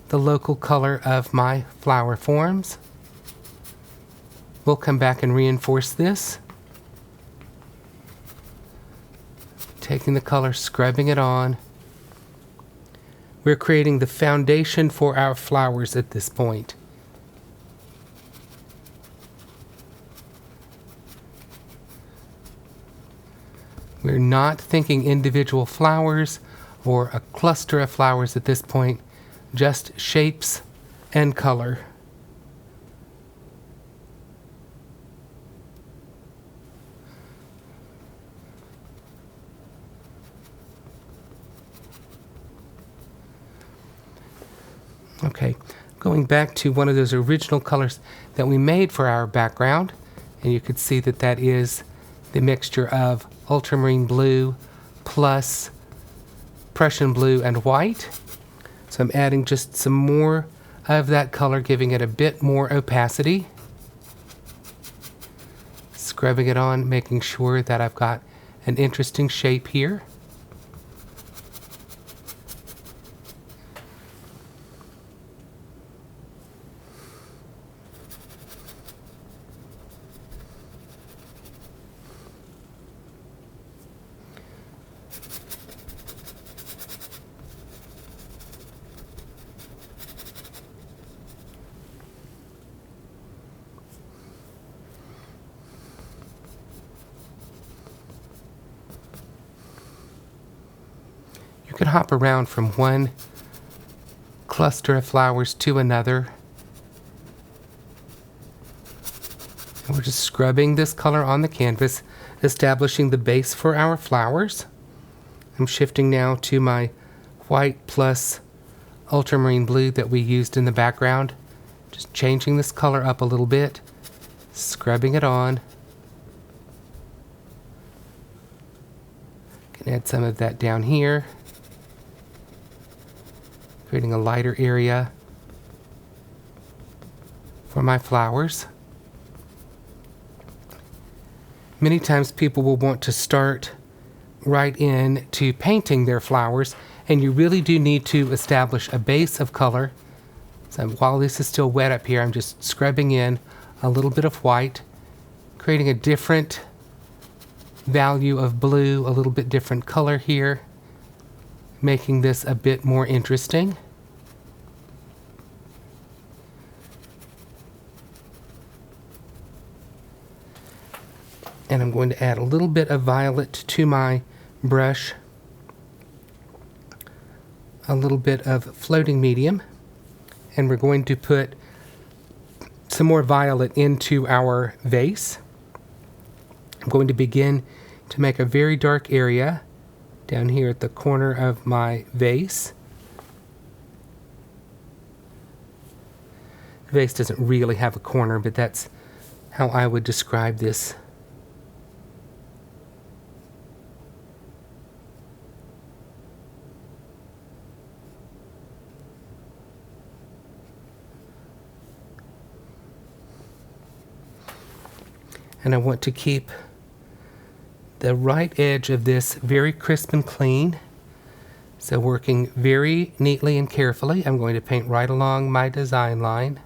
the local color of my flower forms. We'll come back and reinforce this, taking the color, scrubbing it on. We're creating the foundation for our flowers at this point. We're not thinking individual flowers or a cluster of flowers at this point, just shapes and color. Okay, going back to one of those original colors that we made for our background, and you could see that that is the mixture of ultramarine blue plus Prussian blue and white. So I'm adding just some more of that color, giving it a bit more opacity. Scrubbing it on, making sure that I've got an interesting shape here. You can hop around from one cluster of flowers to another. And we're just scrubbing this color on the canvas, establishing the base for our flowers. I'm shifting now to my white plus ultramarine blue that we used in the background. Just changing this color up a little bit, scrubbing it on. Can add some of that down here. creating a lighter area for my flowers. Many times people will want to start right in to painting their flowers, and you really do need to establish a base of color. So while this is still wet up here, I'm just scrubbing in a little bit of white, creating a different value of blue, a little bit different color here, making this a bit more interesting. And I'm going to add a little bit of violet to my brush, a little bit of floating medium, and we're going to put some more violet into our vase. I'm going to begin to make a very dark area down here at the corner of my vase. The vase doesn't really have a corner, but that's how I would describe this. And I want to keep the right edge of this very crisp and clean. So working very neatly and carefully, I'm going to paint right along my design line.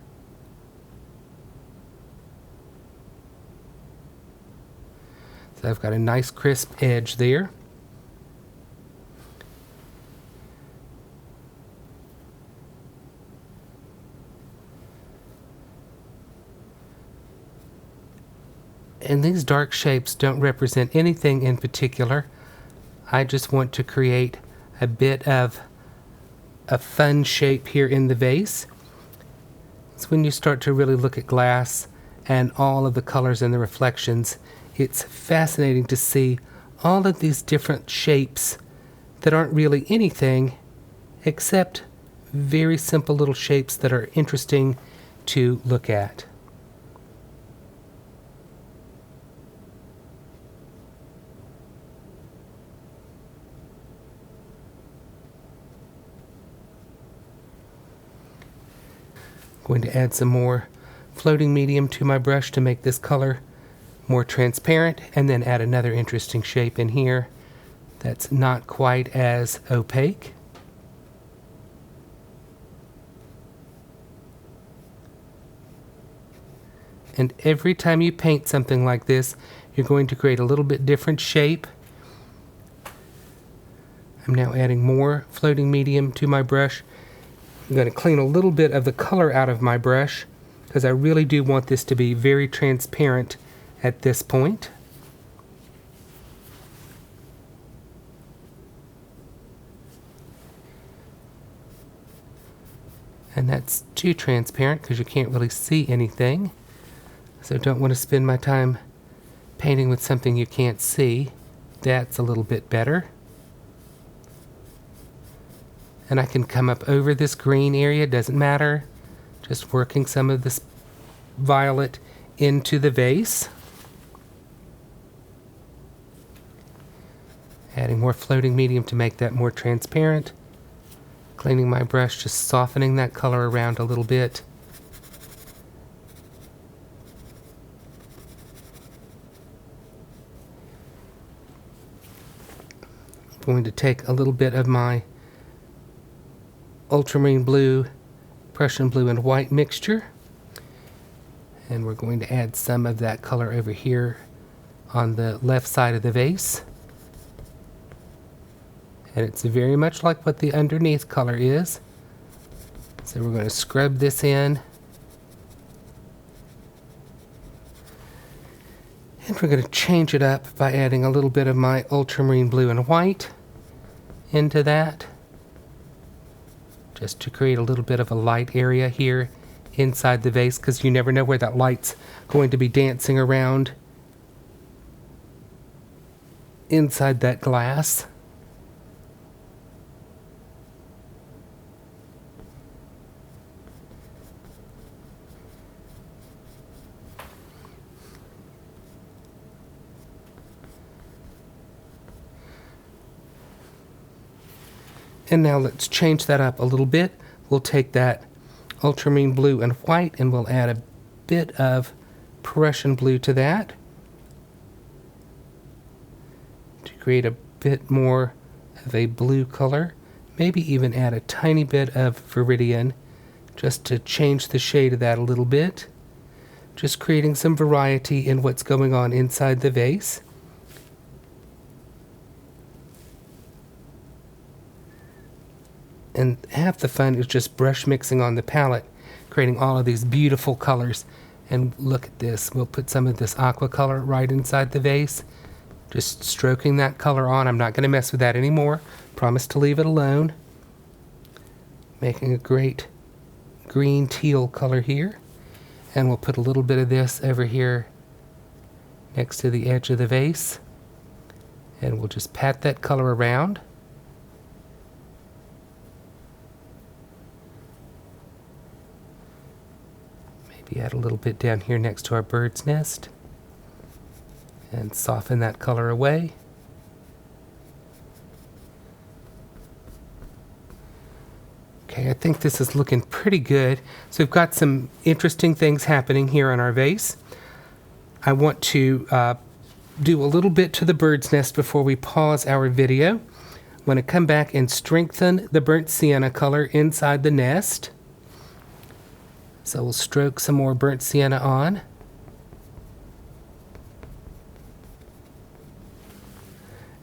So I've got a nice crisp edge there. And these dark shapes don't represent anything in particular. I just want to create a bit of a fun shape here in the vase. It's when you start to really look at glass and all of the colors and the reflections, it's fascinating to see all of these different shapes that aren't really anything except very simple little shapes that are interesting to look at. Going to add some more floating medium to my brush to make this color more transparent, and then add another interesting shape in here that's not quite as opaque. And every time you paint something like this, you're going to create a little bit different shape. I'm now adding more floating medium to my brush. I'm going to clean a little bit of the color out of my brush because I really do want this to be very transparent at this point. And that's too transparent because you can't really see anything. So don't want to spend my time painting with something you can't see. That's a little bit better. And I can come up over this green area, doesn't matter. Just working some of this violet into the vase. Adding more floating medium to make that more transparent. Cleaning my brush, just softening that color around a little bit. I'm going to take a little bit of my ultramarine blue, Prussian blue and white mixture, and we're going to add some of that color over here on the left side of the vase. And it's very much like what the underneath color is. So we're going to scrub this in. And we're going to change it up by adding a little bit of my ultramarine blue and white into that, just to create a little bit of a light area here inside the vase, because you never know where that light's going to be dancing around inside that glass. And now let's change that up a little bit. We'll take that ultramarine blue and white and we'll add a bit of Prussian blue to that to create a bit more of a blue color. Maybe even add a tiny bit of Viridian just to change the shade of that a little bit. Just creating some variety in what's going on inside the vase. And half the fun is just brush mixing on the palette, creating all of these beautiful colors. And look at this, we'll put some of this aqua color right inside the vase. Just stroking that color on. I'm not going to mess with that anymore. Promise to leave it alone. Making a great green teal color here. And we'll put a little bit of this over here next to the edge of the vase. And we'll just pat that color around. Maybe add a little bit down here next to our bird's nest. And soften that color away. Okay, I think this is looking pretty good. So we've got some interesting things happening here on our vase. I want to do a little bit to the bird's nest before we pause our video. I'm going to come back and strengthen the burnt sienna color inside the nest. So we'll stroke some more burnt sienna on.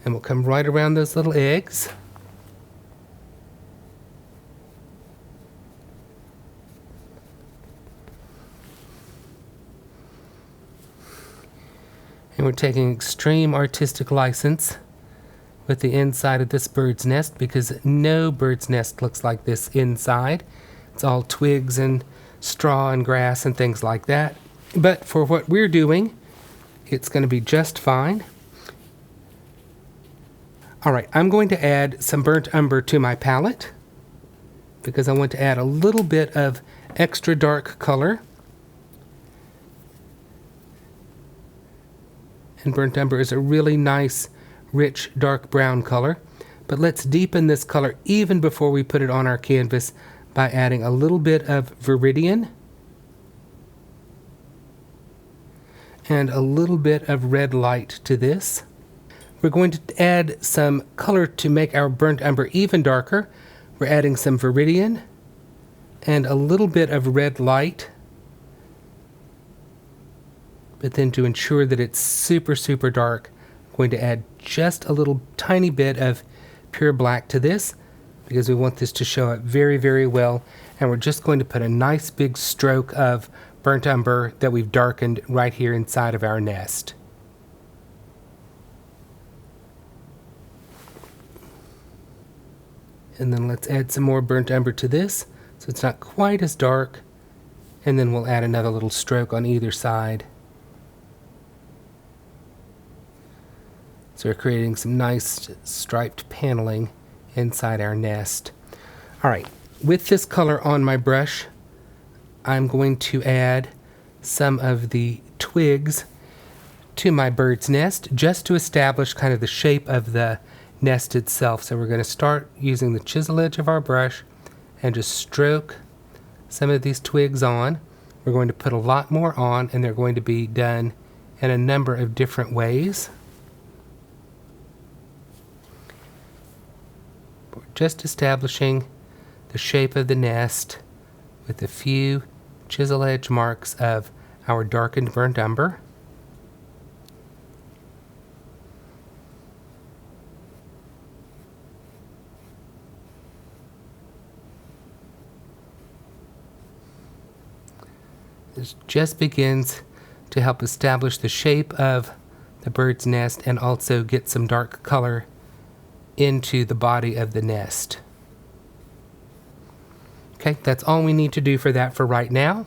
And we'll come right around those little eggs. And we're taking extreme artistic license with the inside of this bird's nest because no bird's nest looks like this inside. It's all twigs and straw and grass and things like that. But for what we're doing, it's going to be just fine. Alright, I'm going to add some burnt umber to my palette because I want to add a little bit of extra dark color. And burnt umber is a really nice, rich, dark brown color. But let's deepen this color even before we put it on our canvas by adding a little bit of Viridian and a little bit of red light to this. We're going to add some color to make our burnt umber even darker. We're adding some Viridian and a little bit of red light. But then to ensure that it's super, super dark, I'm going to add just a little tiny bit of pure black to this because we want this to show up very, very well. And we're just going to put a nice big stroke of burnt umber that we've darkened right here inside of our nest. And then let's add some more burnt umber to this so it's not quite as dark. And then we'll add another little stroke on either side. So we're creating some nice striped paneling inside our nest. Alright, with this color on my brush, I'm going to add some of the twigs to my bird's nest just to establish kind of the shape of the nest itself. So we're going to start using the chisel edge of our brush and just stroke some of these twigs on. We're going to put a lot more on and they're going to be done in a number of different ways. We're just establishing the shape of the nest with a few chisel edge marks of our darkened burnt umber. This just begins to help establish the shape of the bird's nest and also get some dark color into the body of the nest. Okay, that's all we need to do for that for right now.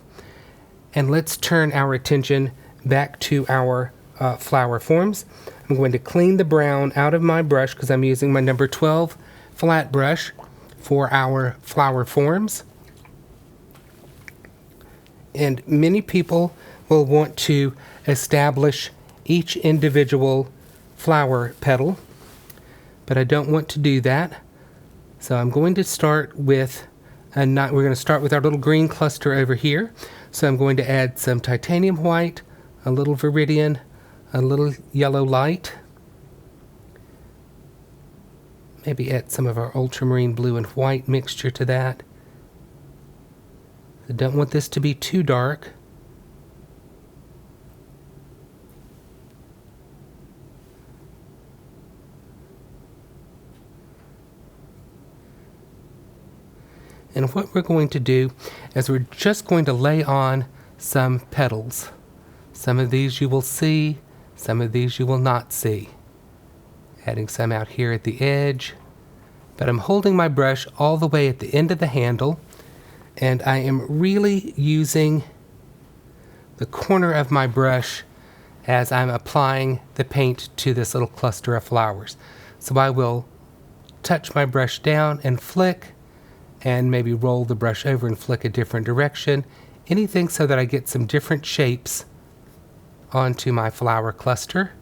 And let's turn our attention back to our flower forms. I'm going to clean the brown out of my brush because I'm using my number 12 flat brush for our flower forms. And many people will want to establish each individual flower petal, but I don't want to do that. So I'm going to start with we're going to start with our little green cluster over here. So I'm going to add some titanium white, a little viridian, a little yellow light. Maybe add some of our ultramarine blue and white mixture to that. I don't want this to be too dark. And what we're going to do is we're just going to lay on some petals. Some of these you will see, some of these you will not see. Adding some out here at the edge. But I'm holding my brush all the way at the end of the handle, and I am really using the corner of my brush as I'm applying the paint to this little cluster of flowers. So I will touch my brush down and flick, and maybe roll the brush over and flick a different direction. Anything so that I get some different shapes onto my flower cluster.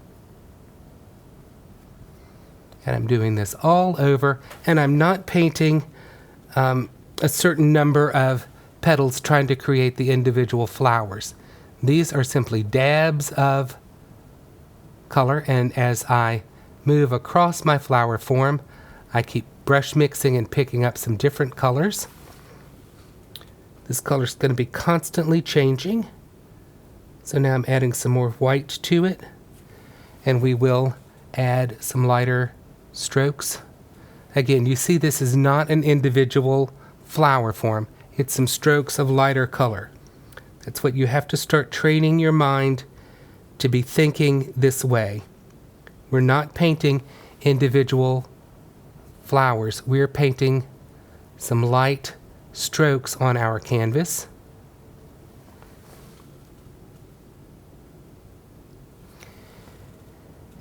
And I'm doing this all over, and I'm not painting a certain number of petals trying to create the individual flowers. These are simply dabs of color, and as I move across my flower form, I keep brush mixing and picking up some different colors. This color is going to be constantly changing. So now I'm adding some more white to it, and we will add some lighter strokes. Again, you see this is not an individual flower form. It's some strokes of lighter color. That's what you have to start training your mind to be thinking this way. We're not painting individual flowers. We're painting some light strokes on our canvas.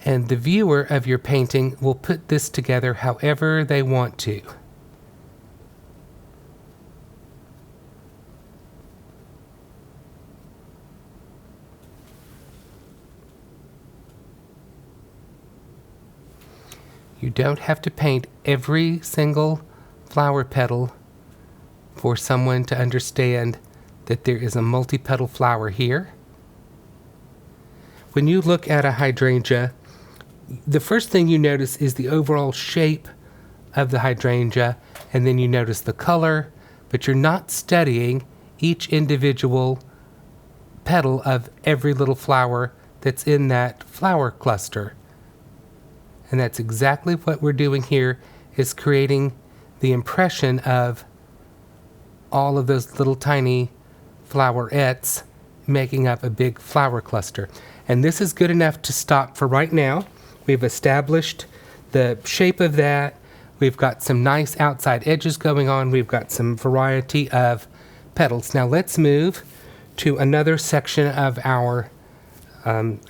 And the viewer of your painting will put this together however they want to. You don't have to paint every single flower petal for someone to understand that there is a multi-petal flower here. When you look at a hydrangea, the first thing you notice is the overall shape of the hydrangea, and then you notice the color, but you're not studying each individual petal of every little flower that's in that flower cluster. And that's exactly what we're doing here, is creating the impression of all of those little tiny flowerets making up a big flower cluster. And this is good enough to stop for right now. We've established the shape of that. We've got some nice outside edges going on. We've got some variety of petals. Now let's move to another section of our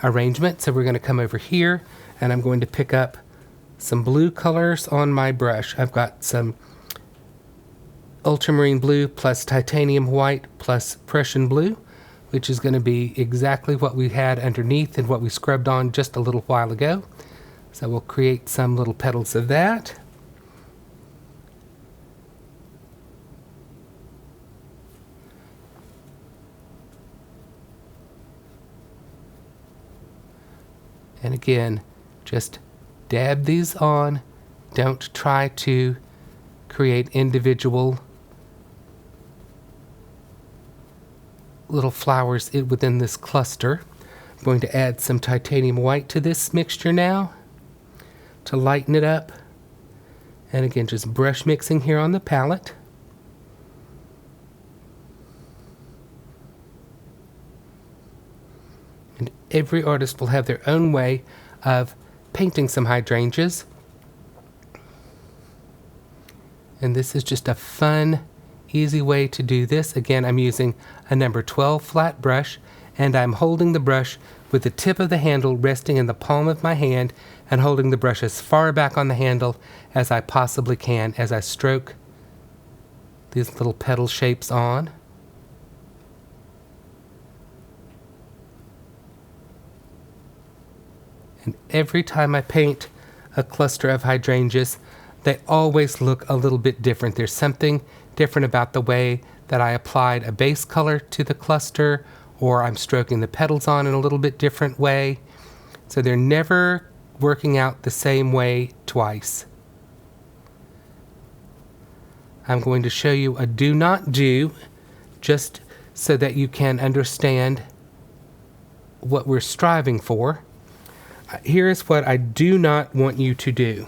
arrangement. So we're going to come over here, and I'm going to pick up some blue colors on my brush. I've got some ultramarine blue plus titanium white plus Prussian blue, which is going to be exactly what we had underneath and what we scrubbed on just a little while ago. So we'll create some little petals of that. And again, just dab these on. Don't try to create individual little flowers within this cluster. I'm going to add some titanium white to this mixture now to lighten it up. And again, just brush mixing here on the palette. And every artist will have their own way of painting some hydrangeas. And this is just a fun, easy way to do this. Again, I'm using a number 12 flat brush, and I'm holding the brush with the tip of the handle resting in the palm of my hand and holding the brush as far back on the handle as I possibly can as I stroke these little petal shapes on. And every time I paint a cluster of hydrangeas, they always look a little bit different. There's something different about the way that I applied a base color to the cluster, or I'm stroking the petals on in a little bit different way. So they're never working out the same way twice. I'm going to show you a do not do, just so that you can understand what we're striving for. Here's what I do not want you to do.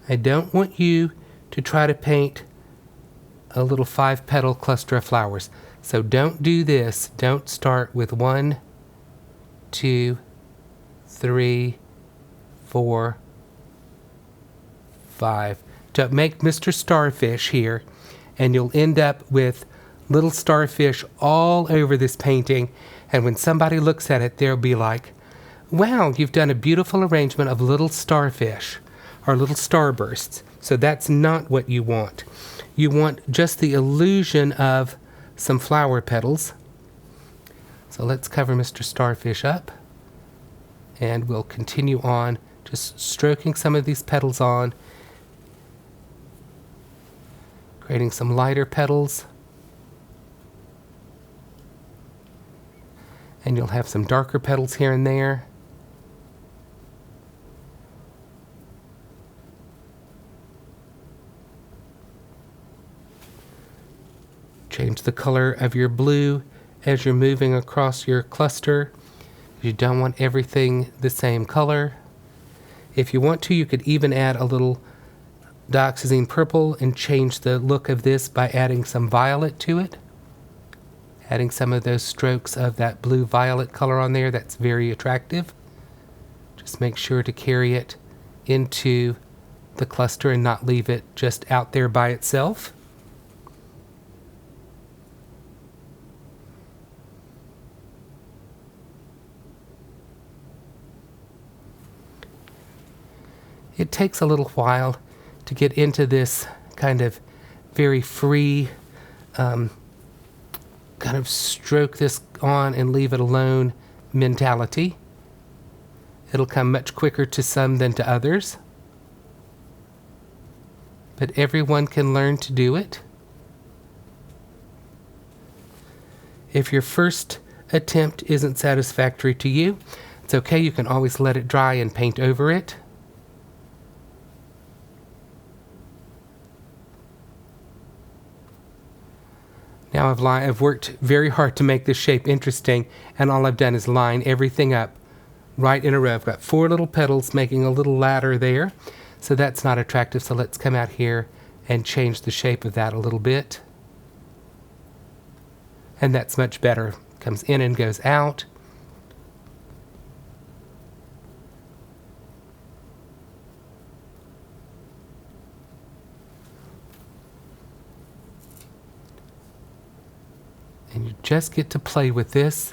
I don't want you to try to paint a little 5-petal cluster of flowers. So don't do this. Don't start with 1, 2, 3, 4, 5. Don't make Mr. Starfish here, and you'll end up with little starfish all over this painting. And when somebody looks at it, they'll be like, wow, you've done a beautiful arrangement of little starfish or little starbursts. So that's not what you want. You want just the illusion of some flower petals. So let's cover Mr. Starfish up, and we'll continue on just stroking some of these petals on, creating some lighter petals, and you'll have some darker petals here and there. Change the color of your blue as you're moving across your cluster. You don't want everything the same color. If you want to, you could even add a little dioxazine purple and change the look of this by adding some violet to it. Adding some of those strokes of that blue-violet color on there, that's very attractive. Just make sure to carry it into the cluster and not leave it just out there by itself. It takes a little while to get into this kind of very free, kind of stroke this on and leave it alone mentality. It'll come much quicker to some than to others, but everyone can learn to do it. If your first attempt isn't satisfactory to you, it's okay. You can always let it dry and paint over it. Now I've worked very hard to make this shape interesting, and all I've done is line everything up right in a row. I've got 4 little petals making a little ladder there, so that's not attractive. So let's come out here and change the shape of that a little bit. And that's much better. Comes in and goes out. And you just get to play with this.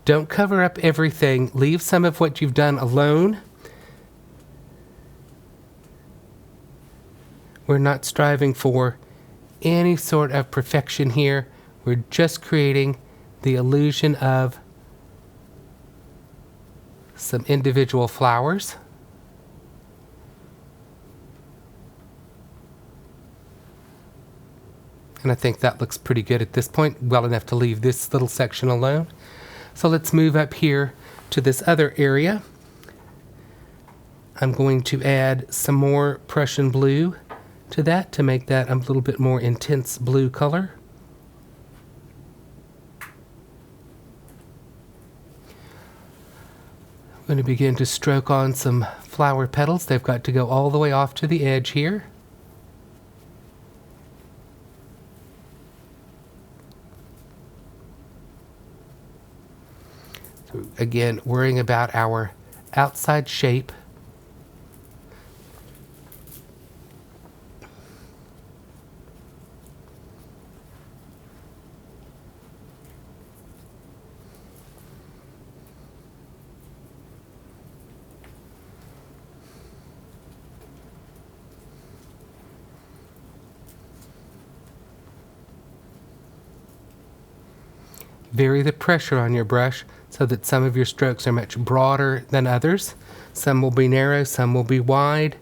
Don't cover up everything. Leave some of what you've done alone. We're not striving for any sort of perfection here. We're just creating the illusion of some individual flowers. And I think that looks pretty good at this point, well enough to leave this little section alone. So let's move up here to this other area. I'm going to add some more Prussian blue to that to make that a little bit more intense blue color. I'm going to begin to stroke on some flower petals. They've got to go all the way off to the edge here. So again, worrying about our outside shape. Vary the pressure on your brush so that some of your strokes are much broader than others. Some will be narrow, some will be wide.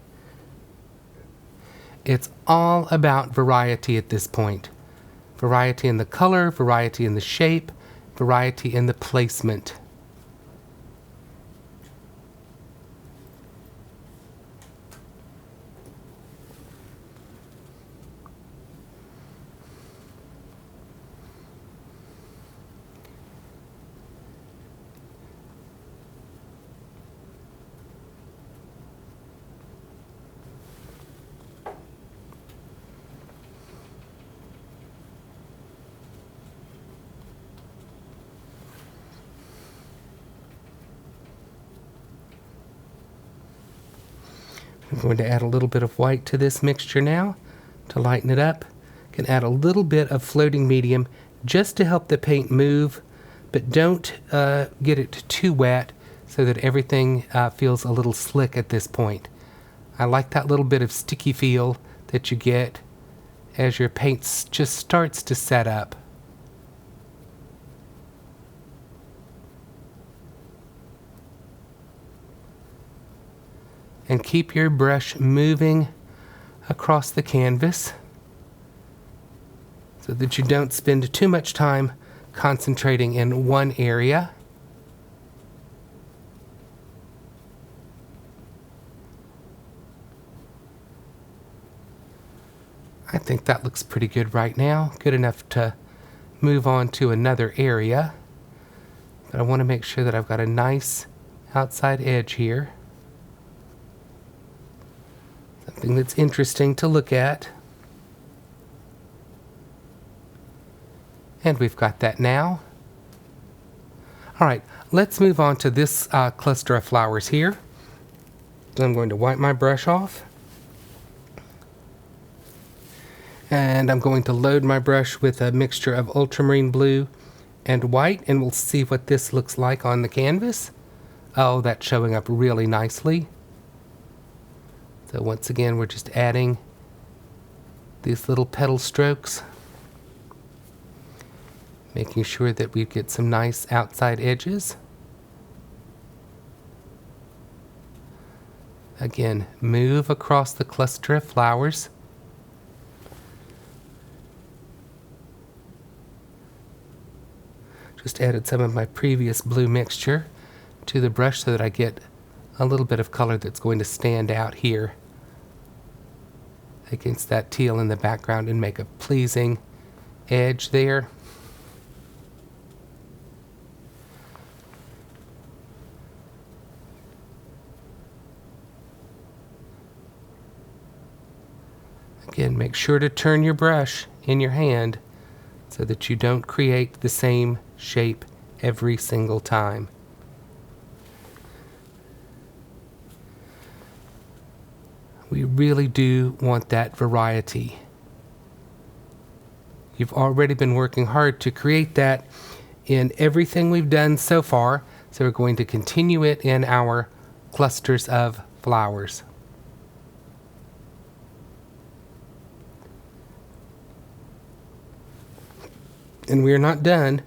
It's all about variety at this point. Variety in the color, variety in the shape, variety in the placement. I'm going to add a little bit of white to this mixture now to lighten it up. Can add a little bit of floating medium just to help the paint move, but don't get it too wet so that everything feels a little slick at this point. I like that little bit of sticky feel that you get as your paint just starts to set up. And keep your brush moving across the canvas so that you don't spend too much time concentrating in one area. I think that looks pretty good right now. Good enough to move on to another area. But I want to make sure that I've got a nice outside edge here. Something that's interesting to look at. And we've got that now. All right, let's move on to this cluster of flowers here. So I'm going to wipe my brush off. And I'm going to load my brush with a mixture of ultramarine blue and white, and we'll see what this looks like on the canvas. Oh, that's showing up really nicely. So once again, we're just adding these little petal strokes, making sure that we get some nice outside edges. Again, move across the cluster of flowers. Just added some of my previous blue mixture to the brush so that I get a little bit of color that's going to stand out here against that teal in the background and make a pleasing edge there. Again, make sure to turn your brush in your hand so that you don't create the same shape every single time. We really do want that variety. You've already been working hard to create that in everything we've done so far, so we're going to continue it in our clusters of flowers. And we're not done.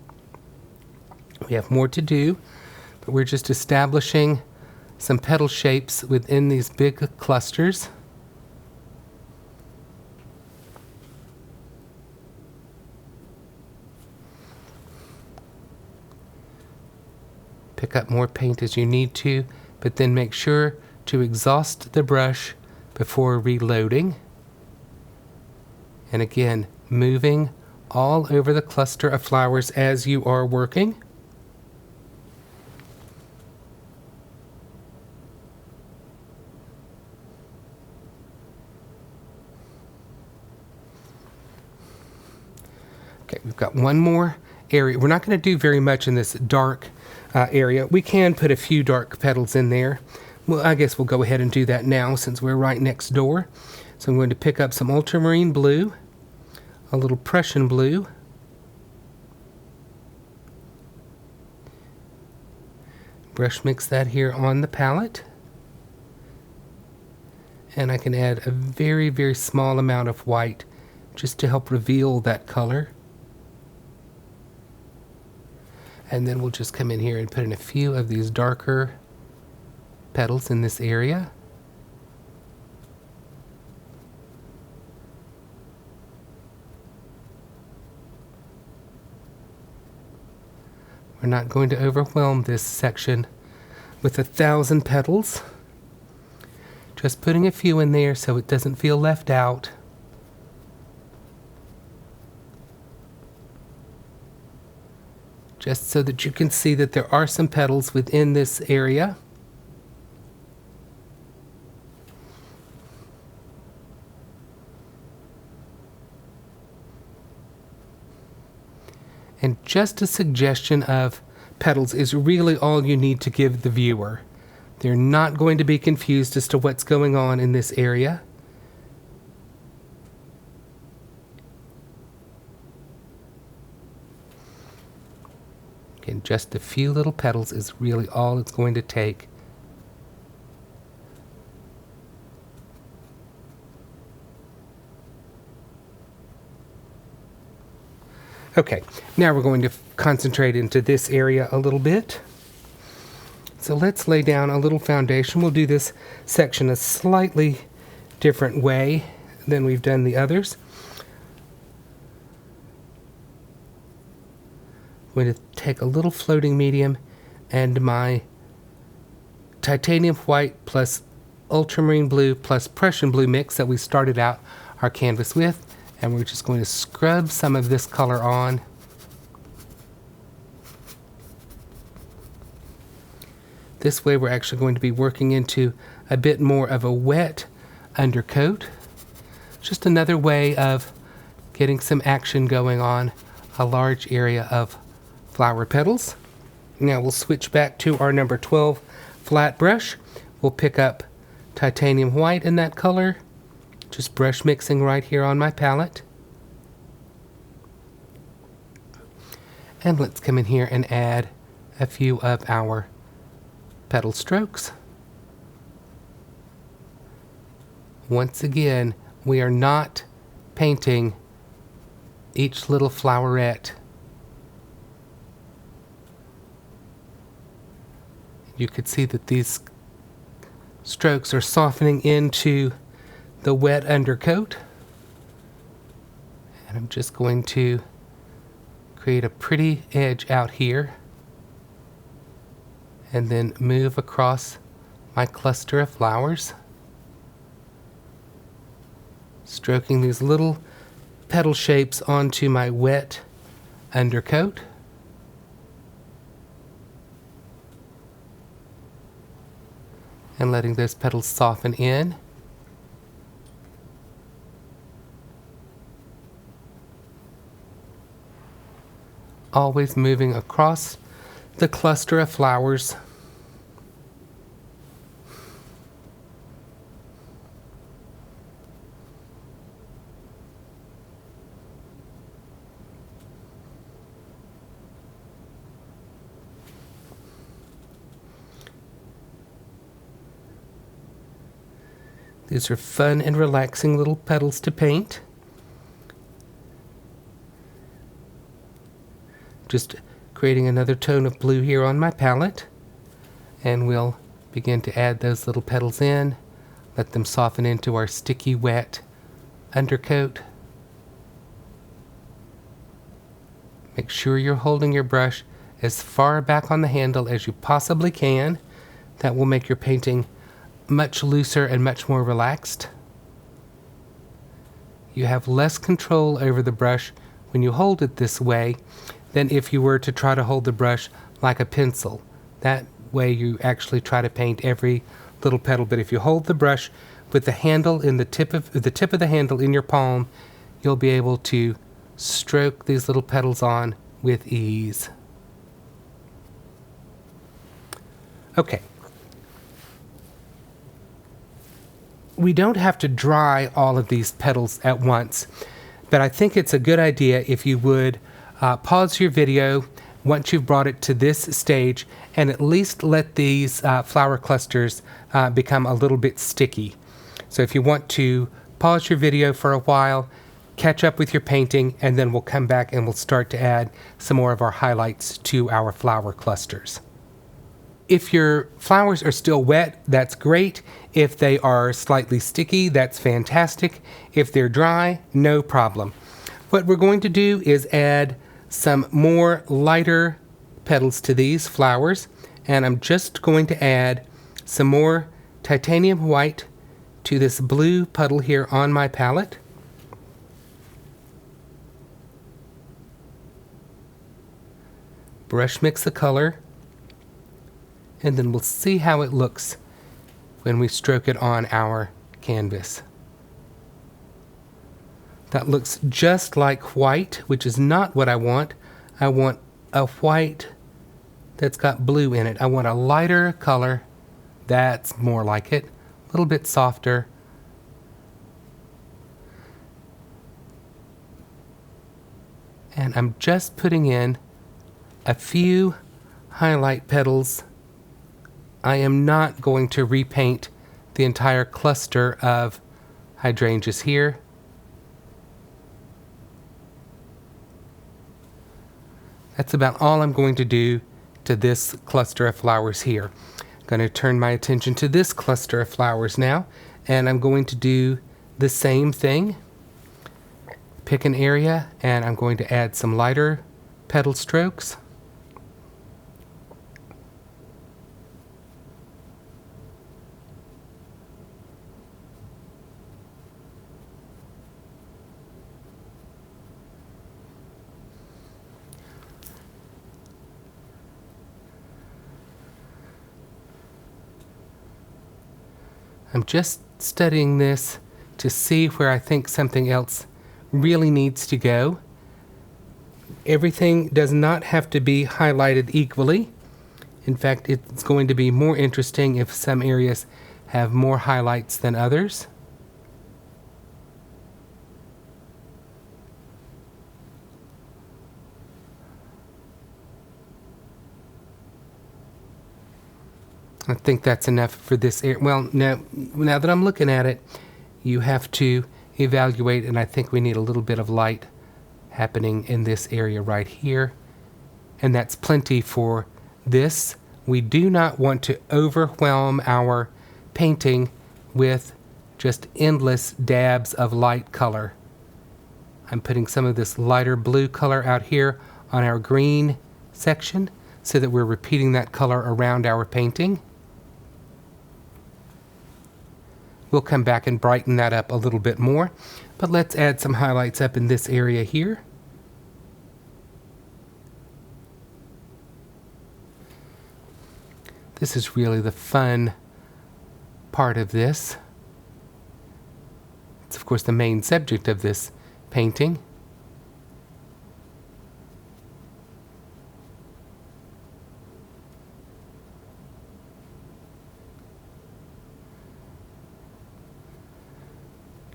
We have more to do, but we're just establishing some petal shapes within these big clusters. Pick up more paint as you need to, but then make sure to exhaust the brush before reloading. And again, moving all over the cluster of flowers as you are working. Okay, we've got one more area. We're not going to do very much in this dark area. We can put a few dark petals in there. Well, I guess we'll go ahead and do that now since we're right next door. So I'm going to pick up some ultramarine blue, a little Prussian blue, brush mix that here on the palette, and I can add a very, very small amount of white just to help reveal that color. And then we'll just come in here and put in a few of these darker petals in this area. We're not going to overwhelm this section with 1,000 petals. Just putting a few in there so it doesn't feel left out. Just so that you can see that there are some petals within this area. And just a suggestion of petals is really all you need to give the viewer. They're not going to be confused as to what's going on in this area. Again, just a few little petals is really all it's going to take. Okay, now we're going to concentrate into this area a little bit. So let's lay down a little foundation. We'll do this section a slightly different way than we've done the others. I'm going to take a little floating medium and my titanium white plus ultramarine blue plus Prussian blue mix that we started out our canvas with. And we're just going to scrub some of this color on. This way we're actually going to be working into a bit more of a wet undercoat. Just another way of getting some action going on a large area of flower petals. Now we'll switch back to our number 12 flat brush. We'll pick up titanium white in that color. Just brush mixing right here on my palette. And let's come in here and add a few of our petal strokes. Once again, we are not painting each little floweret. You could see that these strokes are softening into the wet undercoat. And I'm just going to create a pretty edge out here and then move across my cluster of flowers, stroking these little petal shapes onto my wet undercoat. And letting those petals soften in. Always moving across the cluster of flowers. These are fun and relaxing little petals to paint. Just creating another tone of blue here on my palette. And we'll begin to add those little petals in. Let them soften into our sticky, wet undercoat. Make sure you're holding your brush as far back on the handle as you possibly can. That will make your painting much looser and much more relaxed. You have less control over the brush when you hold it this way than if you were to try to hold the brush like a pencil. That way you actually try to paint every little petal, but if you hold the brush with the handle in the tip of the handle in your palm, you'll be able to stroke these little petals on with ease. Okay. We don't have to dry all of these petals at once, but I think it's a good idea if you would pause your video once you've brought it to this stage and at least let these flower clusters become a little bit sticky. So if you want to pause your video for a while, catch up with your painting, and then we'll come back and we'll start to add some more of our highlights to our flower clusters. If your flowers are still wet, that's great. If they are slightly sticky, that's fantastic. If they're dry, no problem. What we're going to do is add some more lighter petals to these flowers, and I'm just going to add some more titanium white to this blue puddle here on my palette. Brush mix the color, and then we'll see how it looks when we stroke it on our canvas. That looks just like white, which is not what I want. I want a white that's got blue in it. I want a lighter color. That's more like it. A little bit softer. And I'm just putting in a few highlight petals. I am not going to repaint the entire cluster of hydrangeas here. That's about all I'm going to do to this cluster of flowers here. I'm going to turn my attention to this cluster of flowers now, and I'm going to do the same thing. Pick an area, and I'm going to add some lighter petal strokes. I'm just studying this to see where I think something else really needs to go. Everything does not have to be highlighted equally. In fact, it's going to be more interesting if some areas have more highlights than others. I think that's enough for this area. Well, now that I'm looking at it, you have to evaluate, and I think we need a little bit of light happening in this area right here. And that's plenty for this. We do not want to overwhelm our painting with just endless dabs of light color. I'm putting some of this lighter blue color out here on our green section so that we're repeating that color around our painting. We'll come back and brighten that up a little bit more, but let's add some highlights up in this area here. This is really the fun part of this. It's of course the main subject of this painting.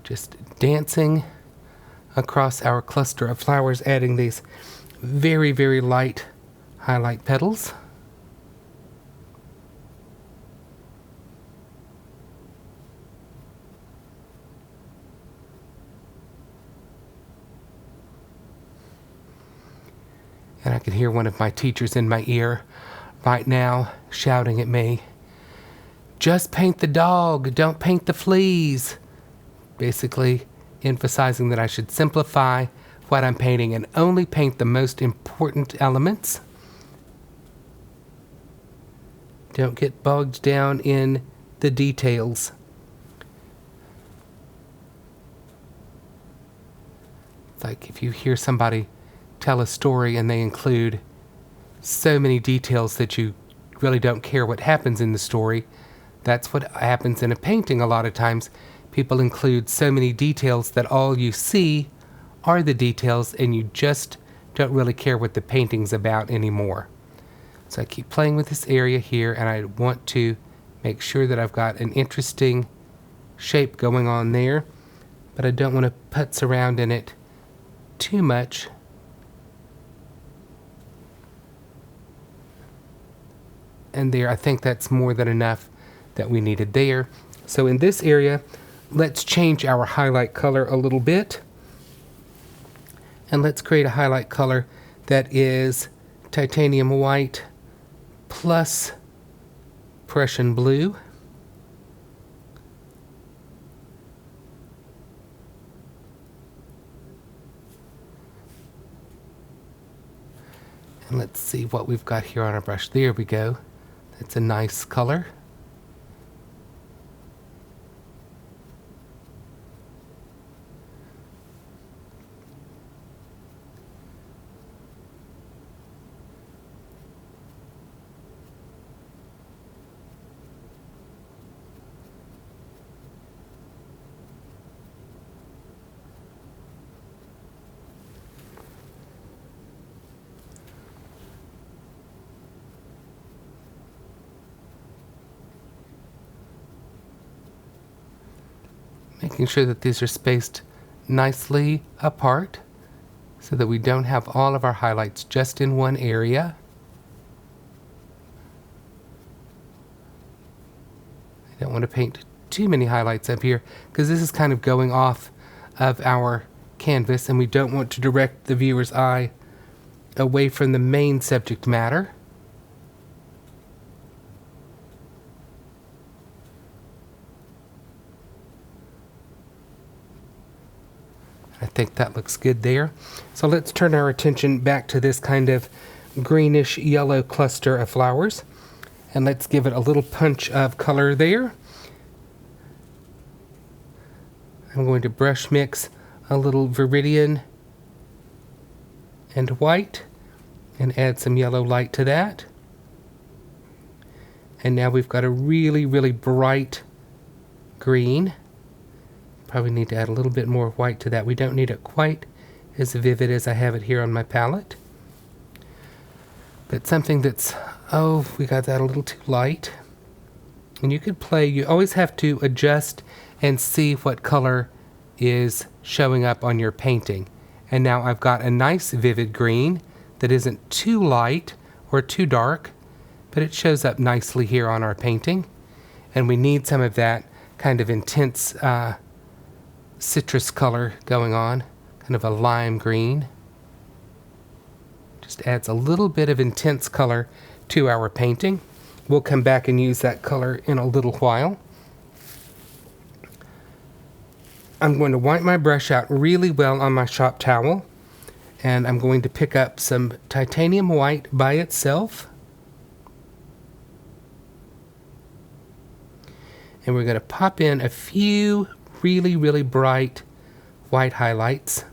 Just dancing across our cluster of flowers, adding these very, very light highlight petals. And I can hear one of my teachers in my ear right now shouting at me, "Just paint the dog, don't paint the fleas." Basically emphasizing that I should simplify what I'm painting and only paint the most important elements. Don't get bogged down in the details. It's like if you hear somebody tell a story and they include so many details that you really don't care what happens in the story. That's what happens in a painting a lot of times. People include so many details that all you see are the details and you just don't really care what the painting's about anymore. So I keep playing with this area here, and I want to make sure that I've got an interesting shape going on there, but I don't want to putz around in it too much. And there, I think that's more than enough that we needed there. So in this area, let's change our highlight color a little bit. And let's create a highlight color that is titanium white plus Prussian blue. And let's see what we've got here on our brush. There we go. That's a nice color. Making sure that these are spaced nicely apart so that we don't have all of our highlights just in one area. I don't want to paint too many highlights up here because this is kind of going off of our canvas and we don't want to direct the viewer's eye away from the main subject matter. I think that looks good there. So let's turn our attention back to this kind of greenish yellow cluster of flowers. And let's give it a little punch of color there. I'm going to brush mix a little viridian and white and add some yellow light to that. And now we've got a really, really bright green. Probably need to add a little bit more white to that. We don't need it quite as vivid as I have it here on my palette. But something that's, oh, we got that a little too light. And you could play, you always have to adjust and see what color is showing up on your painting. And now I've got a nice vivid green that isn't too light or too dark, but it shows up nicely here on our painting. And we need some of that kind of intense citrus color going on, kind of a lime green. Just adds a little bit of intense color to our painting. We'll come back and use that color in a little while. I'm going to wipe my brush out really well on my shop towel, and I'm going to pick up some titanium white by itself. And we're going to pop in a few really, really bright white highlights.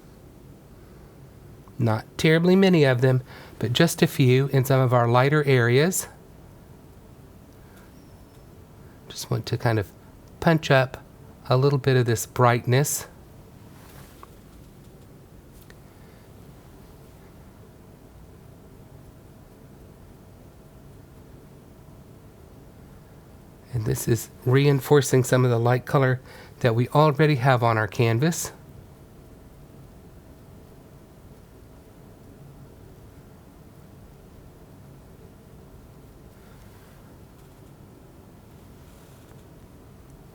Not terribly many of them, but just a few in some of our lighter areas. Just want to kind of punch up a little bit of this brightness. And this is reinforcing some of the light color that we already have on our canvas.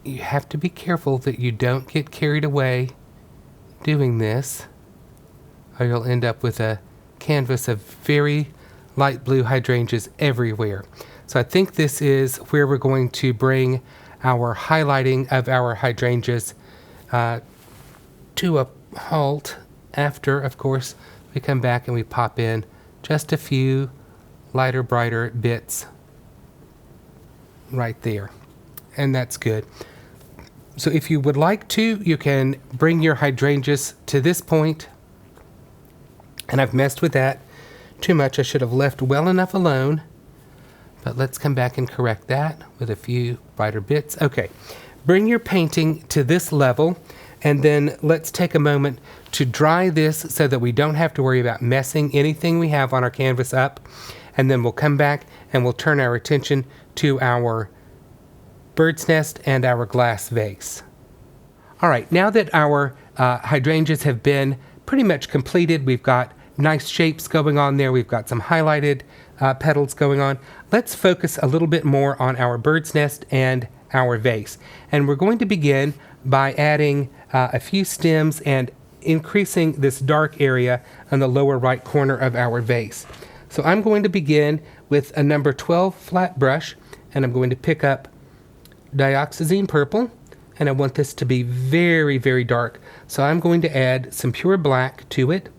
You have to be careful that you don't get carried away doing this, or you'll end up with a canvas of very light blue hydrangeas everywhere. So I think this is where we're going to bring our highlighting of our hydrangeas to a halt after, of course, we come back and we pop in just a few lighter, brighter bits right there. And that's good. So if you would like to, you can bring your hydrangeas to this point. And I've messed with that too much. I should have left well enough alone. But let's come back and correct that with a few brighter bits. Okay, bring your painting to this level, and then let's take a moment to dry this so that we don't have to worry about messing anything we have on our canvas up. And then we'll come back and we'll turn our attention to our bird's nest and our glass vase. All right, now that our hydrangeas have been pretty much completed, we've got nice shapes going on there, we've got some highlighted petals going on. Let's focus a little bit more on our bird's nest and our vase. And we're going to begin by adding a few stems and increasing this dark area on the lower right corner of our vase. So I'm going to begin with a number 12 flat brush, and I'm going to pick up dioxazine purple, and I want this to be very, very dark. So I'm going to add some pure black to it.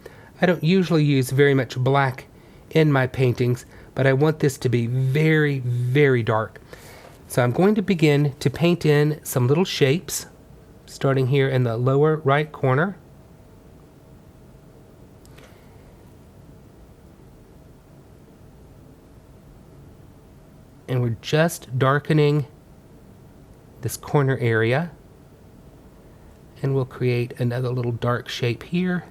I don't usually use very much black in my paintings, but I want this to be very, very dark. So I'm going to begin to paint in some little shapes, starting here in the lower right corner. And we're just darkening this corner area. And we'll create another little dark shape here.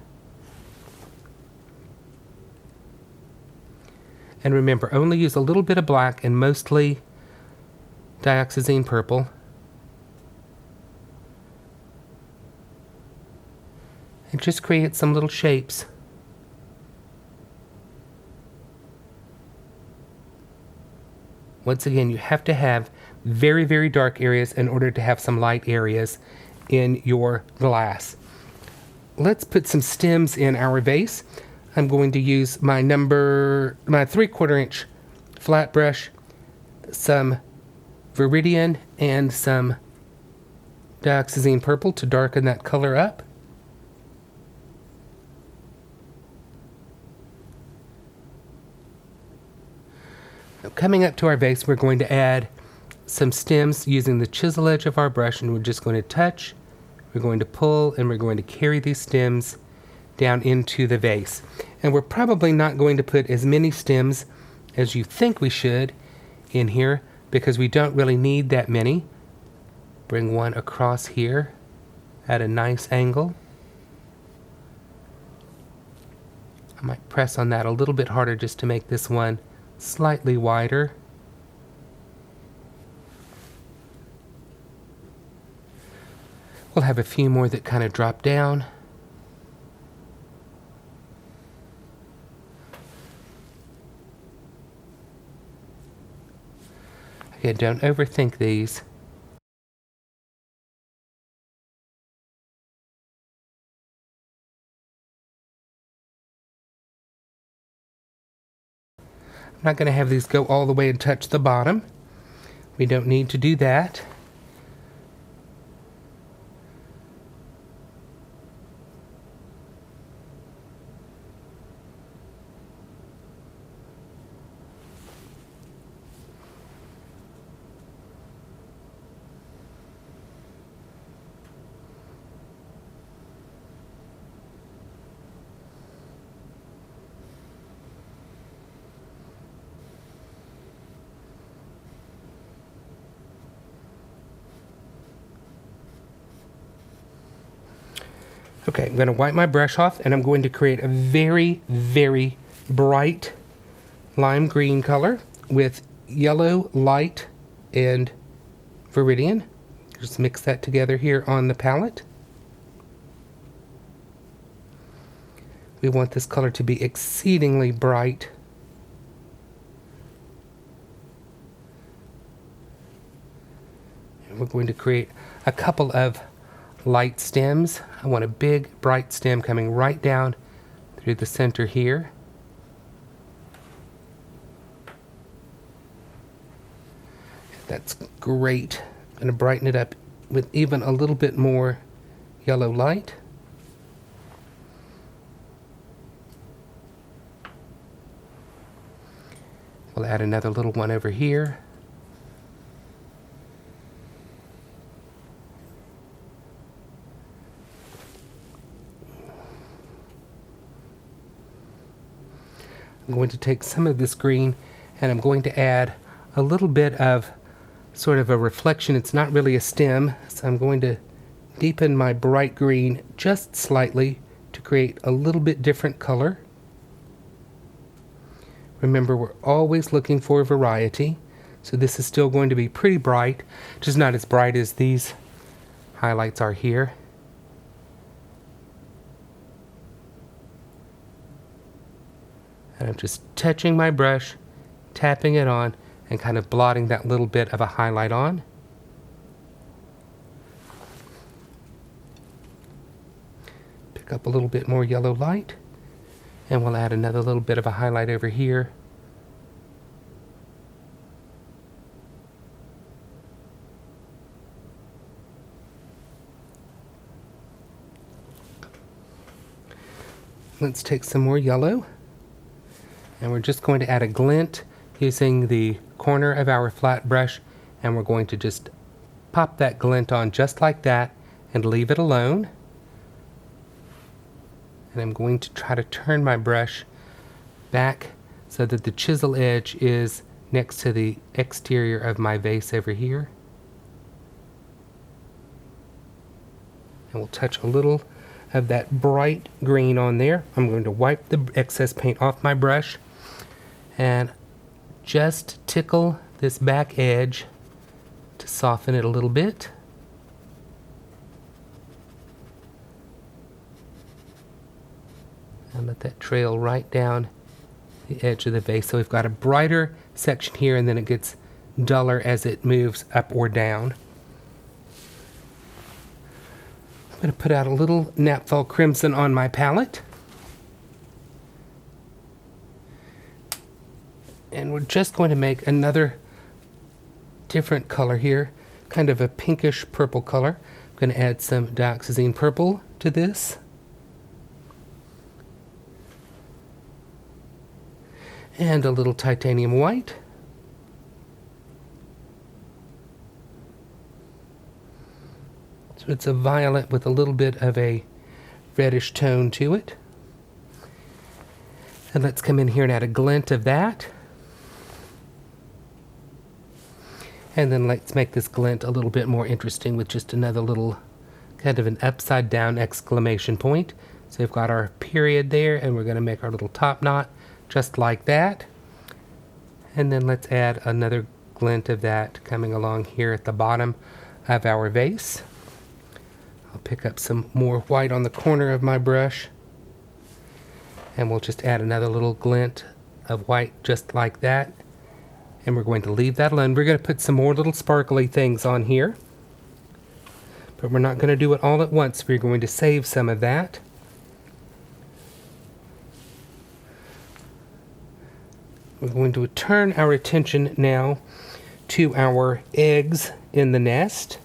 And remember, only use a little bit of black and mostly dioxazine purple. And just create some little shapes. Once again, you have to have very, very dark areas in order to have some light areas in your glass. Let's put some stems in our vase. I'm going to use my 3/4 inch flat brush, some Viridian, and some dioxazine purple to darken that color up. Now, coming up to our vase, we're going to add some stems using the chisel edge of our brush, and we're just going to touch, we're going to pull, and we're going to carry these stems down into the vase. And we're probably not going to put as many stems as you think we should in here, because we don't really need that many. Bring one across here at a nice angle. I might press on that a little bit harder just to make this one slightly wider. We'll have a few more that kind of drop down. Again, don't overthink these. I'm not going to have these go all the way and touch the bottom. We don't need to do that. Okay, I'm going to wipe my brush off, and I'm going to create a very, very bright lime green color with yellow, light, and Viridian. Just mix that together here on the palette. We want this color to be exceedingly bright. And we're going to create a couple of light stems. I want a big bright stem coming right down through the center here. That's great. I'm going to brighten it up with even a little bit more yellow light. We'll add another little one over here. I'm going to take some of this green and I'm going to add a little bit of sort of a reflection. It's not really a stem, so I'm going to deepen my bright green just slightly to create a little bit different color. Remember, we're always looking for variety, so this is still going to be pretty bright, just not as bright as these highlights are here. And I'm just touching my brush, tapping it on, and kind of blotting that little bit of a highlight on. Pick up a little bit more yellow light, and we'll add another little bit of a highlight over here. Let's take some more yellow. And we're just going to add a glint using the corner of our flat brush, and we're going to just pop that glint on just like that and leave it alone. And I'm going to try to turn my brush back so that the chisel edge is next to the exterior of my vase over here. And we'll touch a little of that bright green on there. I'm going to wipe the excess paint off my brush and just tickle this back edge to soften it a little bit. And let that trail right down the edge of the vase. So we've got a brighter section here, and then it gets duller as it moves up or down. I'm going to put out a little Naphtha Crimson on my palette. And we're just going to make another different color here, kind of a pinkish purple color. I'm going to add some dioxazine purple to this. And a little titanium white. So it's a violet with a little bit of a reddish tone to it. And let's come in here and add a glint of that. And then let's make this glint a little bit more interesting with just another little kind of an upside down exclamation point. So we've got our period there, and we're going to make our little top knot just like that. And then let's add another glint of that coming along here at the bottom of our vase. I'll pick up some more white on the corner of my brush, and we'll just add another little glint of white just like that. And we're going to leave that alone. We're going to put some more little sparkly things on here, but we're not going to do it all at once. We're going to save some of that. We're going to turn our attention now to our eggs in the nest.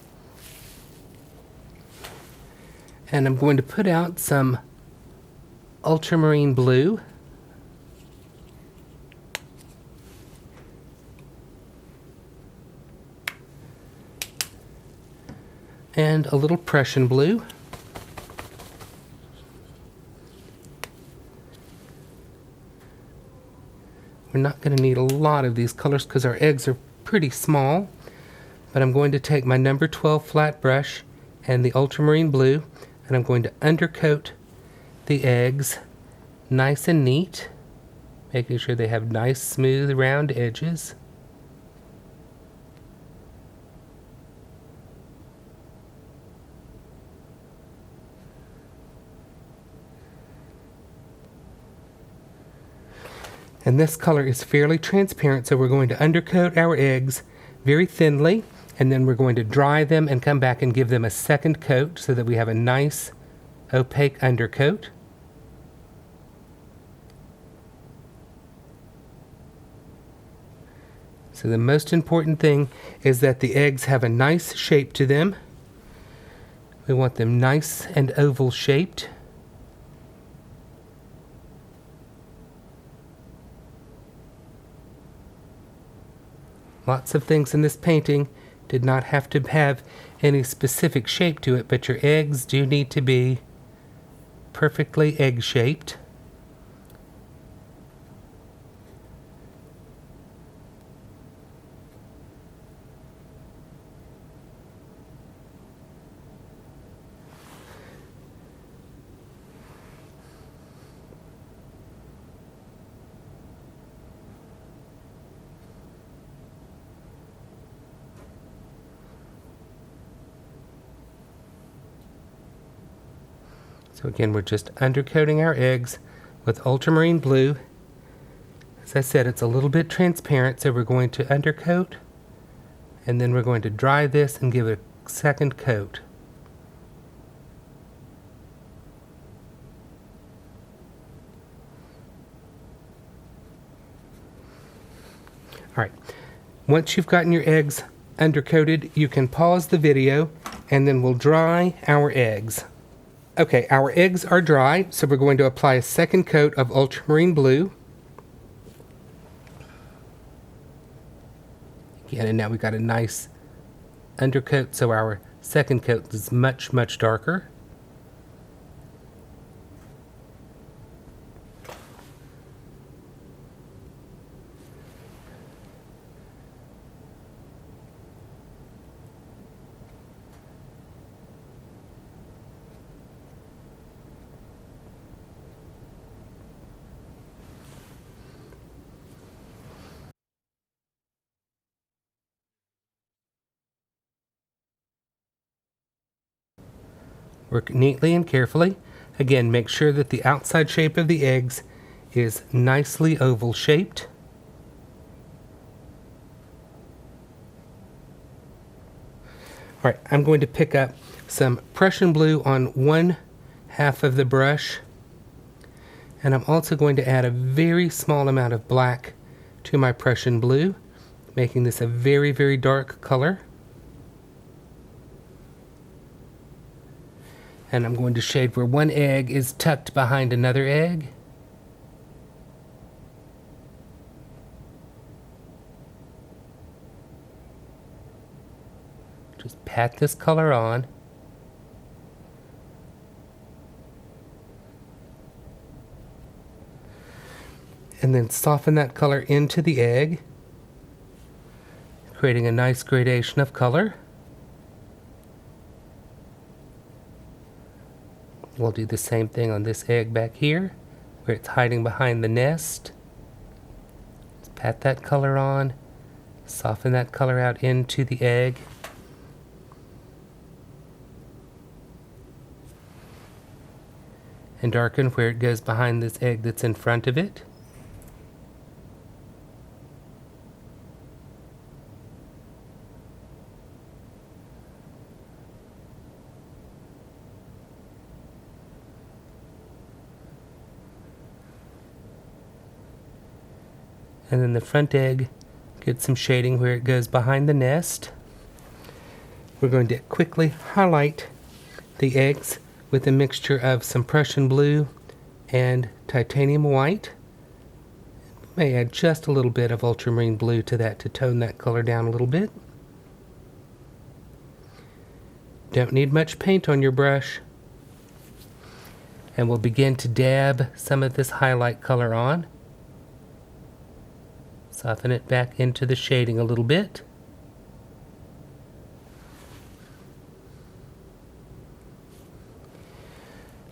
And I'm going to put out some ultramarine blue. And a little Prussian blue. We're not going to need a lot of these colors because our eggs are pretty small, but I'm going to take my number 12 flat brush and the ultramarine blue, and I'm going to undercoat the eggs nice and neat, making sure they have nice smooth round edges. And this color is fairly transparent, so we're going to undercoat our eggs very thinly, and then we're going to dry them and come back and give them a second coat so that we have a nice opaque undercoat. So the most important thing is that the eggs have a nice shape to them. We want them nice and oval shaped. Lots of things in this painting did not have to have any specific shape to it, but your eggs do need to be perfectly egg-shaped. So again, we're just undercoating our eggs with ultramarine blue. As I said, it's a little bit transparent, so we're going to undercoat, and then we're going to dry this and give it a second coat. All right, once you've gotten your eggs undercoated, you can pause the video, and then we'll dry our eggs. Okay, our eggs are dry, so we're going to apply a second coat of ultramarine blue. Again, and now we got a nice undercoat, so our second coat is much, much darker. Work neatly and carefully. Again, make sure that the outside shape of the eggs is nicely oval shaped. All right, I'm going to pick up some Prussian blue on one half of the brush, and I'm also going to add a very small amount of black to my Prussian blue, making this a very, very dark color. And I'm going to shade where one egg is tucked behind another egg. Just pat this color on. And then soften that color into the egg, creating a nice gradation of color. We'll do the same thing on this egg back here, where it's hiding behind the nest. Just pat that color on, soften that color out into the egg. And darken where it goes behind this egg that's in front of it. And then the front egg, get some shading where it goes behind the nest. We're going to quickly highlight the eggs with a mixture of some Prussian blue and titanium white. May add just a little bit of ultramarine blue to that to tone that color down a little bit. Don't need much paint on your brush. And we'll begin to dab some of this highlight color on. Soften it back into the shading a little bit.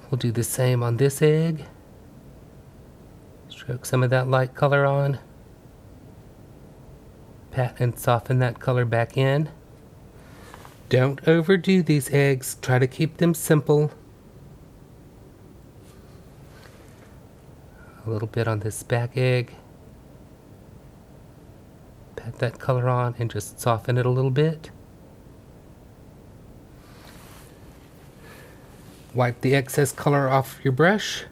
We'll do the same on this egg. Stroke some of that light color on. Pat and soften that color back in. Don't overdo these eggs. Try to keep them simple. A little bit on this back egg. Pat that color on and just soften it a little bit. Wipe the excess color off your brush.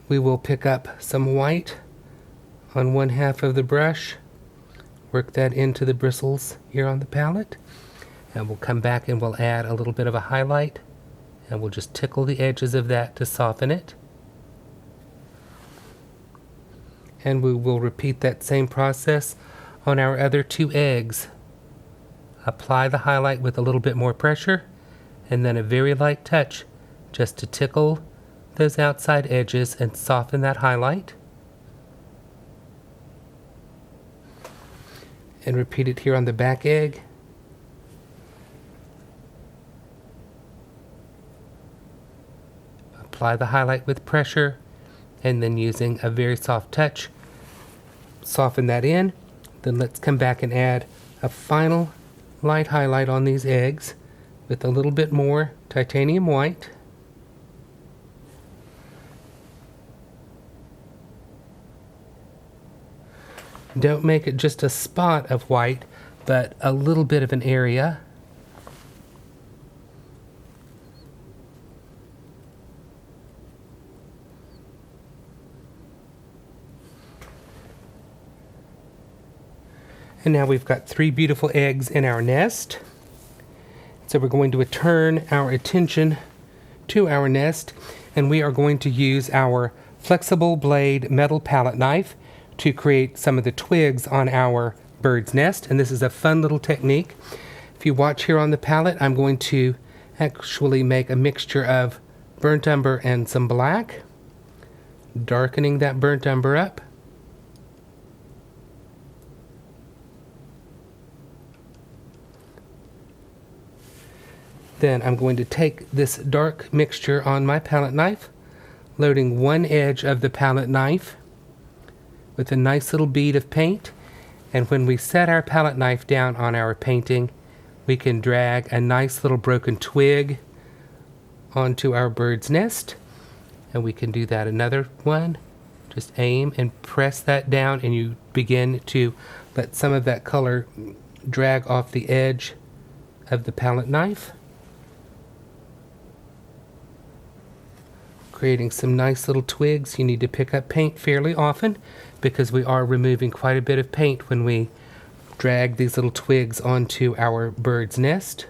We will pick up some white on one half of the brush. Work that into the bristles here on the palette. And we'll come back and we'll add a little bit of a highlight. And we'll just tickle the edges of that to soften it. And we will repeat that same process on our other two eggs. Apply the highlight with a little bit more pressure and then a very light touch just to tickle those outside edges and soften that highlight. And repeat it here on the back egg. Apply the highlight with pressure and then using a very soft touch, soften that in. Then let's come back and add a final light highlight on these eggs with a little bit more titanium white. Don't make it just a spot of white, but a little bit of an area. And now we've got 3 beautiful eggs in our nest. So we're going to turn our attention to our nest, and we are going to use our flexible blade metal palette knife to create some of the twigs on our bird's nest, and this is a fun little technique. If you watch here on the palette, I'm going to actually make a mixture of burnt umber and some black, darkening that burnt umber up. Then I'm going to take this dark mixture on my palette knife, loading one edge of the palette knife with a nice little bead of paint. And when we set our palette knife down on our painting, we can drag a nice little broken twig onto our bird's nest. And we can do that another one. Just aim and press that down, and you begin to let some of that color drag off the edge of the palette knife, creating some nice little twigs. You need to pick up paint fairly often because we are removing quite a bit of paint when we drag these little twigs onto our bird's nest.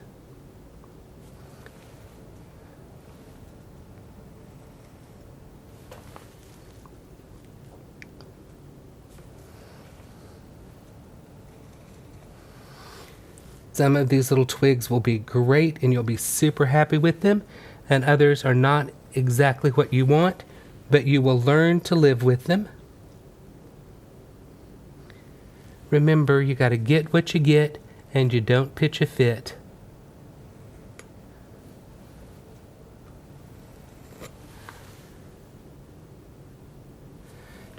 Some of these little twigs will be great and you'll be super happy with them, and others are not exactly what you want, but you will learn to live with them. Remember, you got to get what you get, and you don't pitch a fit.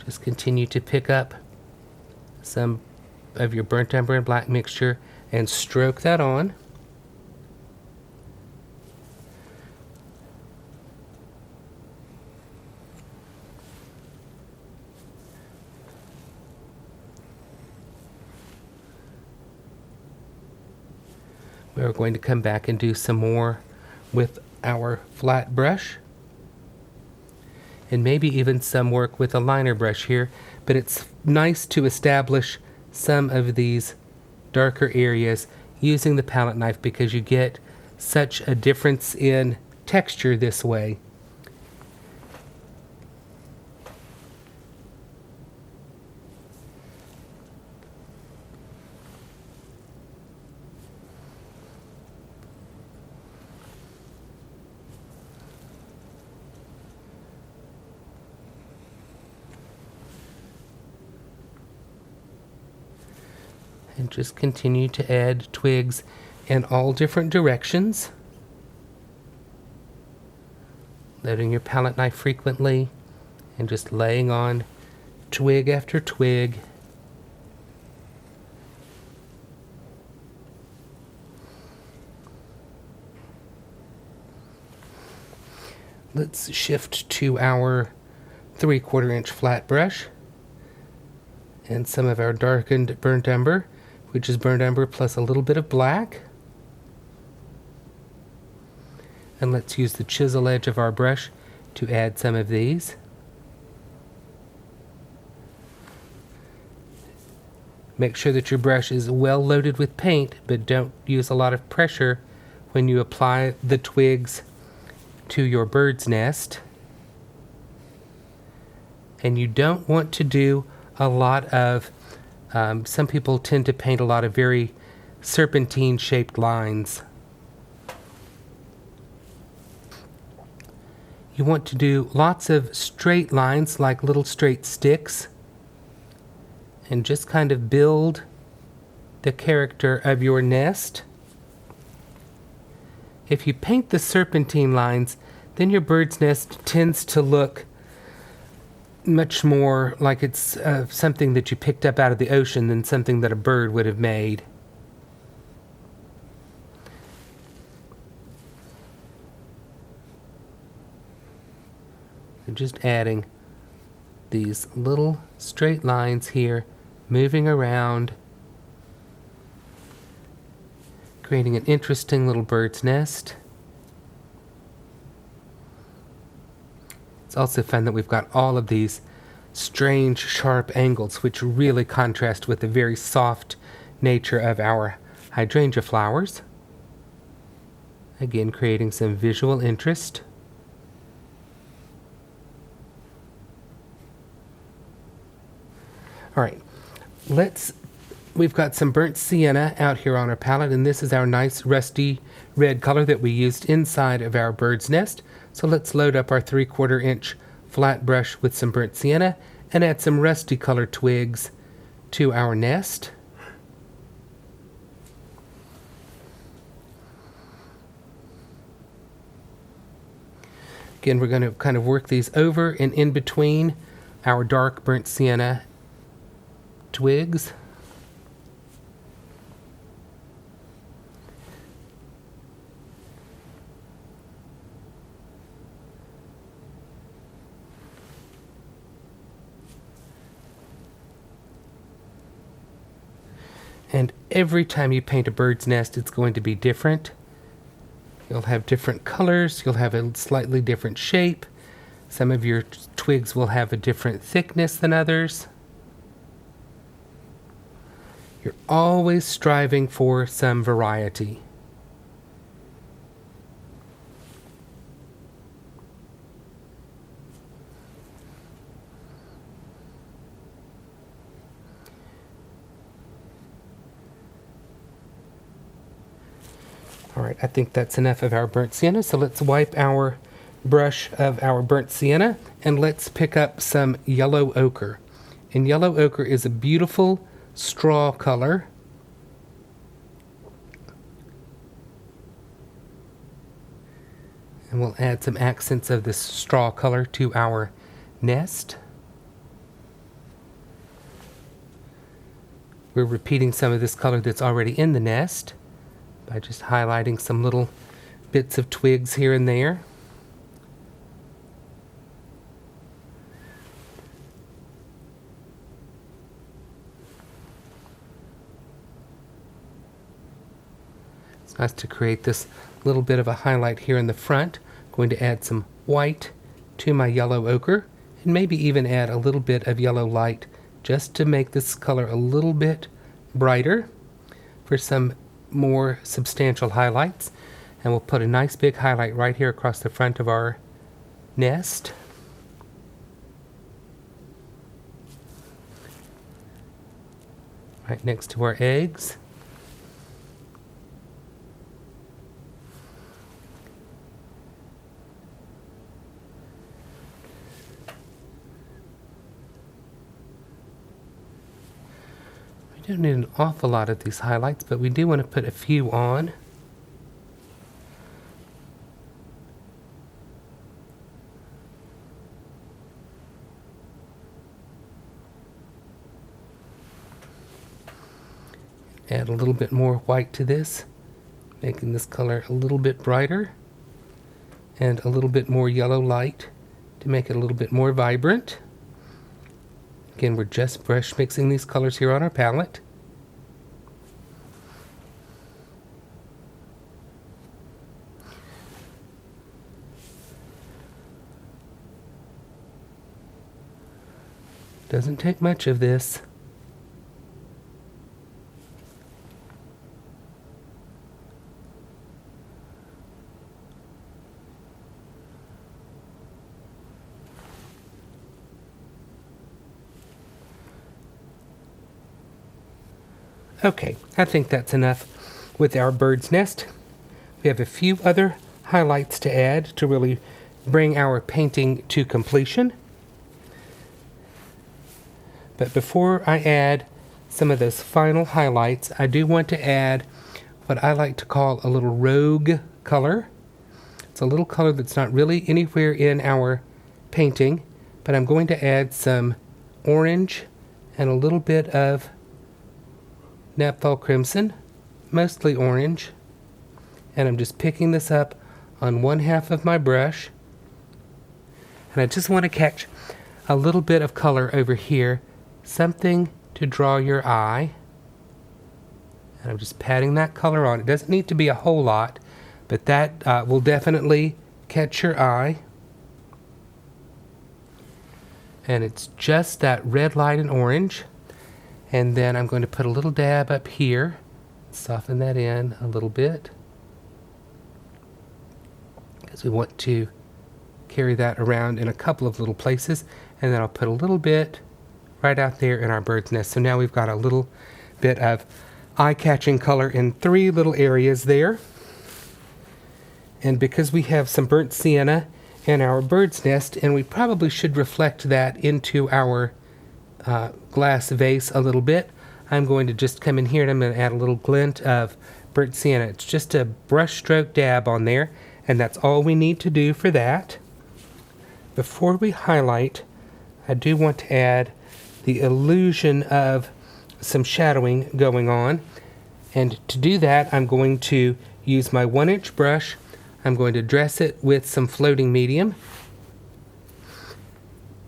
Just continue to pick up some of your burnt umber and black mixture and stroke that on. We're going to come back and do some more with our flat brush, and maybe even some work with a liner brush here, but it's nice to establish some of these darker areas using the palette knife because you get such a difference in texture this way. And just continue to add twigs in all different directions, loading your palette knife frequently and just laying on twig after twig. Let's shift to our 3/4 inch flat brush and some of our darkened burnt umber, which is burnt umber plus a little bit of black. And let's use the chisel edge of our brush to add some of these. Make sure that your brush is well loaded with paint, but don't use a lot of pressure when you apply the twigs to your bird's nest. And you don't want to do a lot of some people tend to paint a lot of very serpentine-shaped lines. You want to do lots of straight lines, like little straight sticks, and just kind of build the character of your nest. If you paint the serpentine lines, then your bird's nest tends to look much more like it's something that you picked up out of the ocean than something that a bird would have made. So just adding these little straight lines here, moving around, creating an interesting little bird's nest. It's also fun that we've got all of these strange sharp angles which really contrast with the very soft nature of our hydrangea flowers. Again, creating some visual interest. All right, let's we've got some burnt sienna out here on our palette, and this is our nice rusty red color that we used inside of our bird's nest. So let's load up our 3/4 inch flat brush with some burnt sienna and add some rusty colored twigs to our nest. Again, we're going to kind of work these over and in between our dark burnt sienna twigs. And every time you paint a bird's nest, it's going to be different. You'll have different colors, you'll have a slightly different shape. Some of your twigs will have a different thickness than others. You're always striving for some variety. All right, I think that's enough of our burnt sienna, so let's wipe our brush of our burnt sienna and let's pick up some yellow ochre. And yellow ochre is a beautiful straw color. And we'll add some accents of this straw color to our nest. We're repeating some of this color that's already in the nest by just highlighting some little bits of twigs here and there. It's nice to create this little bit of a highlight here in the front. I'm going to add some white to my yellow ochre and maybe even add a little bit of yellow light just to make this color a little bit brighter for some more substantial highlights. And we'll put a nice big highlight right here across the front of our nest. Right next to our eggs. We don't need an awful lot of these highlights, but we do want to put a few on. Add a little bit more white to this, making this color a little bit brighter, and a little bit more yellow light to make it a little bit more vibrant. Again, we're just brush mixing these colors here on our palette. Doesn't take much of this. Okay, I think that's enough with our bird's nest. We have a few other highlights to add to really bring our painting to completion. But before I add some of those final highlights, I do want to add what I like to call a little rogue color. It's a little color that's not really anywhere in our painting, but I'm going to add some orange and a little bit of Naphthol Crimson, mostly orange, and I'm just picking this up on one half of my brush, and I just want to catch a little bit of color over here, something to draw your eye, and I'm just patting that color on. It doesn't need to be a whole lot, but that will definitely catch your eye, and it's just that red light and orange. And then I'm going to put a little dab up here, soften that in a little bit, because we want to carry that around in a couple of little places. And then I'll put a little bit right out there in our bird's nest. So now we've got a little bit of eye-catching color in 3 little areas there. And because we have some burnt sienna in our bird's nest, and we probably should reflect that into our glass vase a little bit, I'm going to just come in here and I'm going to add a little glint of burnt sienna. It's just a brush stroke dab on there, and that's all we need to do for that. Before we highlight, I do want to add the illusion of some shadowing going on. And to do that, I'm going to use my 1-inch brush. I'm going to dress it with some floating medium.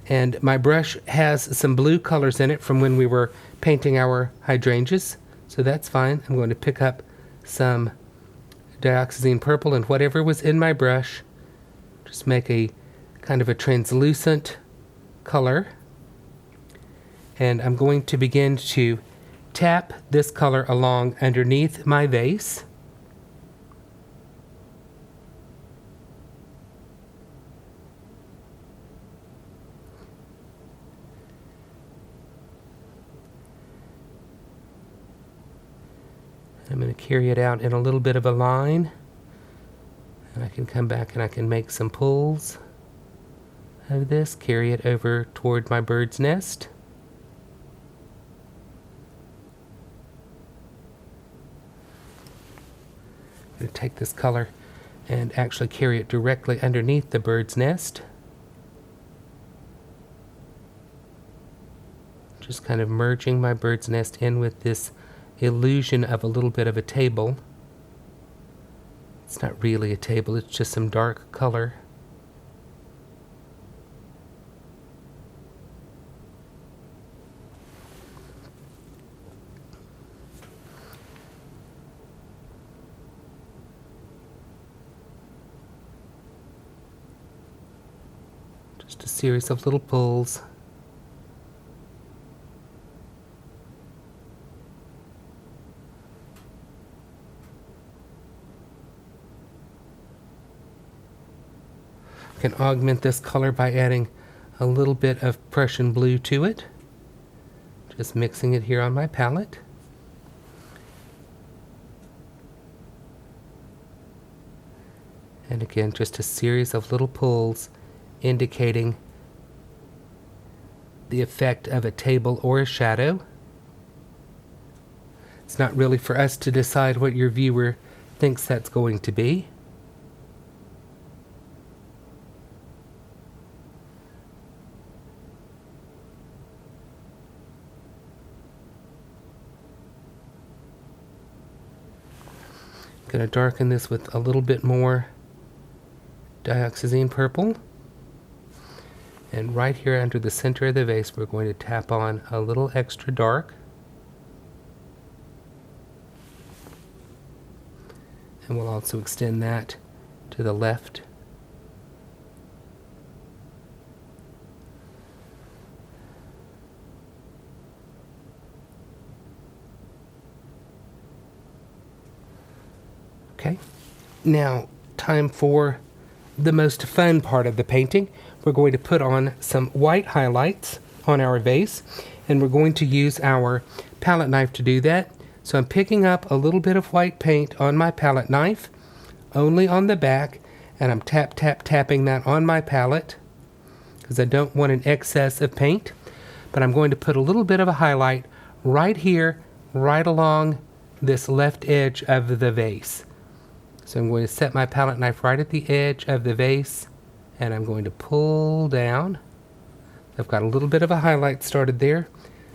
And my brush has some blue colors in it from when we were painting our hydrangeas, so that's fine. I'm going to pick up some dioxazine purple and whatever was in my brush, just make a kind of a translucent color. And I'm going to begin to tap this color along underneath my vase. I'm going to carry it out in a little bit of a line, and I can come back and I can make some pulls of this, carry it over toward my bird's nest. I'm going to take this color and actually carry it directly underneath the bird's nest. Just kind of merging my bird's nest in with this illusion of a little bit of a table. It's not really a table, it's just some dark color. Just a series of little pulls. Can augment this color by adding a little bit of Prussian blue to it. Just mixing it here on my palette. And again, just a series of little pulls indicating the effect of a table or a shadow. It's not really for us to decide what your viewer thinks that's going to be. Going to darken this with a little bit more dioxazine purple. And right here under the center of the vase, we're going to tap on a little extra dark. And we'll also extend that to the left. Okay, now time for the most fun part of the painting. We're going to put on some white highlights on our vase, and we're going to use our palette knife to do that. So I'm picking up a little bit of white paint on my palette knife, only on the back, and I'm tapping that on my palette because I don't want an excess of paint. But I'm going to put a little bit of a highlight right here, right along this left edge of the vase. So I'm going to set my palette knife right at the edge of the vase, and I'm going to pull down. I've got a little bit of a highlight started there,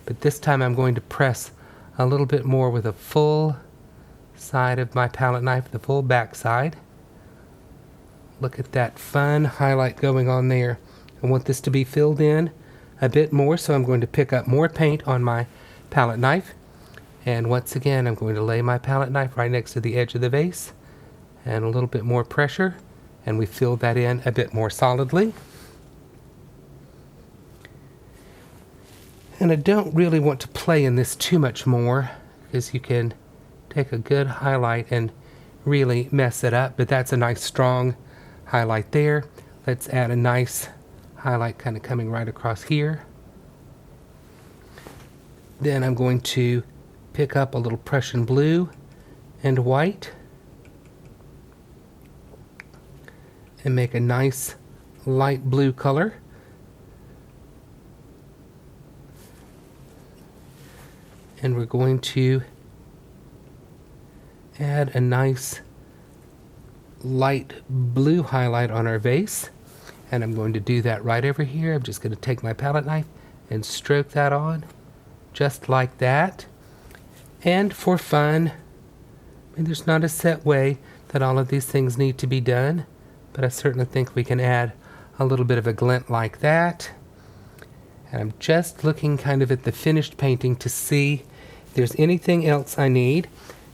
but this time I'm going to press a little bit more with a full side of my palette knife, the full back side. Look at that fun highlight going on there. I want this to be filled in a bit more, so I'm going to pick up more paint on my palette knife. And once again, I'm going to lay my palette knife right next to the edge of the vase, and a little bit more pressure, and we fill that in a bit more solidly. And I don't really want to play in this too much more, because you can take a good highlight and really mess it up, but that's a nice strong highlight there. Let's add a nice highlight kind of coming right across here. Then I'm going to pick up a little Prussian blue and white and make a nice light blue color. And we're going to add a nice light blue highlight on our vase. And I'm going to do that right over here. I'm just going to take my palette knife and stroke that on, just like that. And for fun, I mean, there's not a set way that all of these things need to be done, but I certainly think we can add a little bit of a glint like that. And I'm just looking kind of at the finished painting to see if there's anything else I need.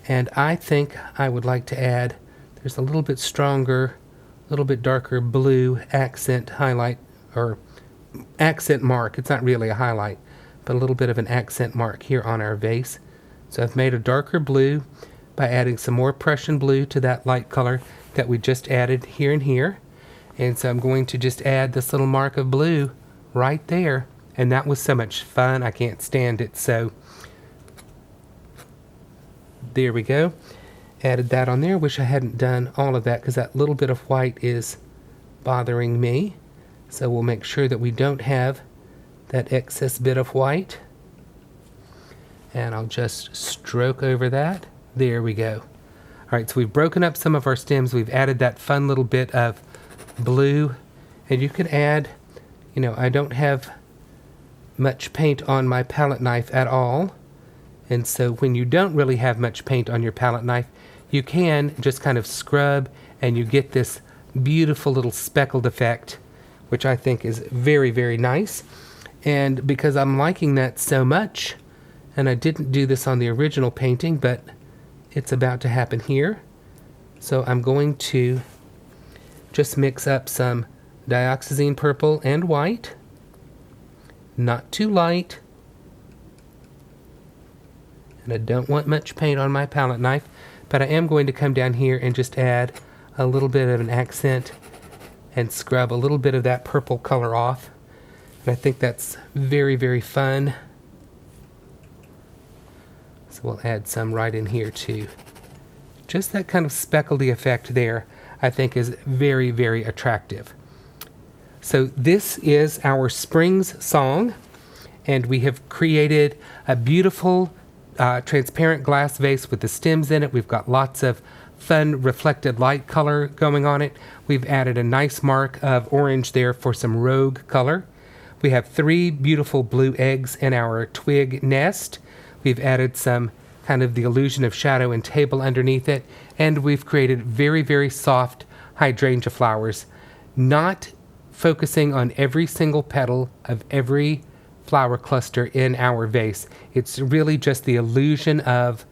And I think I would like to add, there's a little bit stronger, a little bit darker blue accent highlight, or accent mark. It's not really a highlight, but a little bit of an accent mark here on our vase. So I've made a darker blue by adding some more Prussian blue to that light color that we just added here and here. And so I'm going to just add this little mark of blue right there. And that was so much fun, I can't stand it. So there we go. Added that on there. Wish I hadn't done all of that because that little bit of white is bothering me. So we'll make sure that we don't have that excess bit of white. And I'll just stroke over that. There we go. All right, so we've broken up some of our stems. We've added that fun little bit of blue. And you can add, you know, I don't have much paint on my palette knife at all. And so when you don't really have much paint on your palette knife, you can just kind of scrub and you get this beautiful little speckled effect, which I think is very, very nice. And because I'm liking that so much, and I didn't do this on the original painting, but it's about to happen here. So I'm going to just mix up some dioxazine purple and white. Not too light. And I don't want much paint on my palette knife, but I am going to come down here and just add a little bit of an accent and scrub a little bit of that purple color off. And I think that's very, very fun. So we'll add some right in here too. Just that kind of speckledy effect there, I think is very, very attractive. So this is our Spring's Song, and we have created a beautiful transparent glass vase with the stems in it. We've got lots of fun reflected light color going on it. We've added a nice mark of orange there for some rogue color. We have 3 beautiful blue eggs in our twig nest. We've added some kind of the illusion of shadow and table underneath it, and we've created very, very soft hydrangea flowers, not focusing on every single petal of every flower cluster in our vase. It's really just the illusion of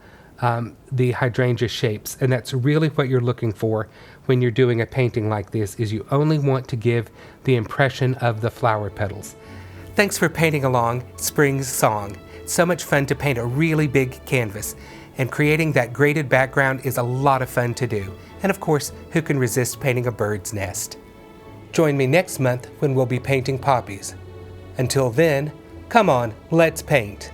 the hydrangea shapes, and that's really what you're looking for when you're doing a painting like this, is you only want to give the impression of the flower petals. Thanks for painting along Spring's Song. It's so much fun to paint a really big canvas, and creating that graded background is a lot of fun to do. And of course, who can resist painting a bird's nest? Join me next month when we'll be painting poppies. Until then, come on, let's paint.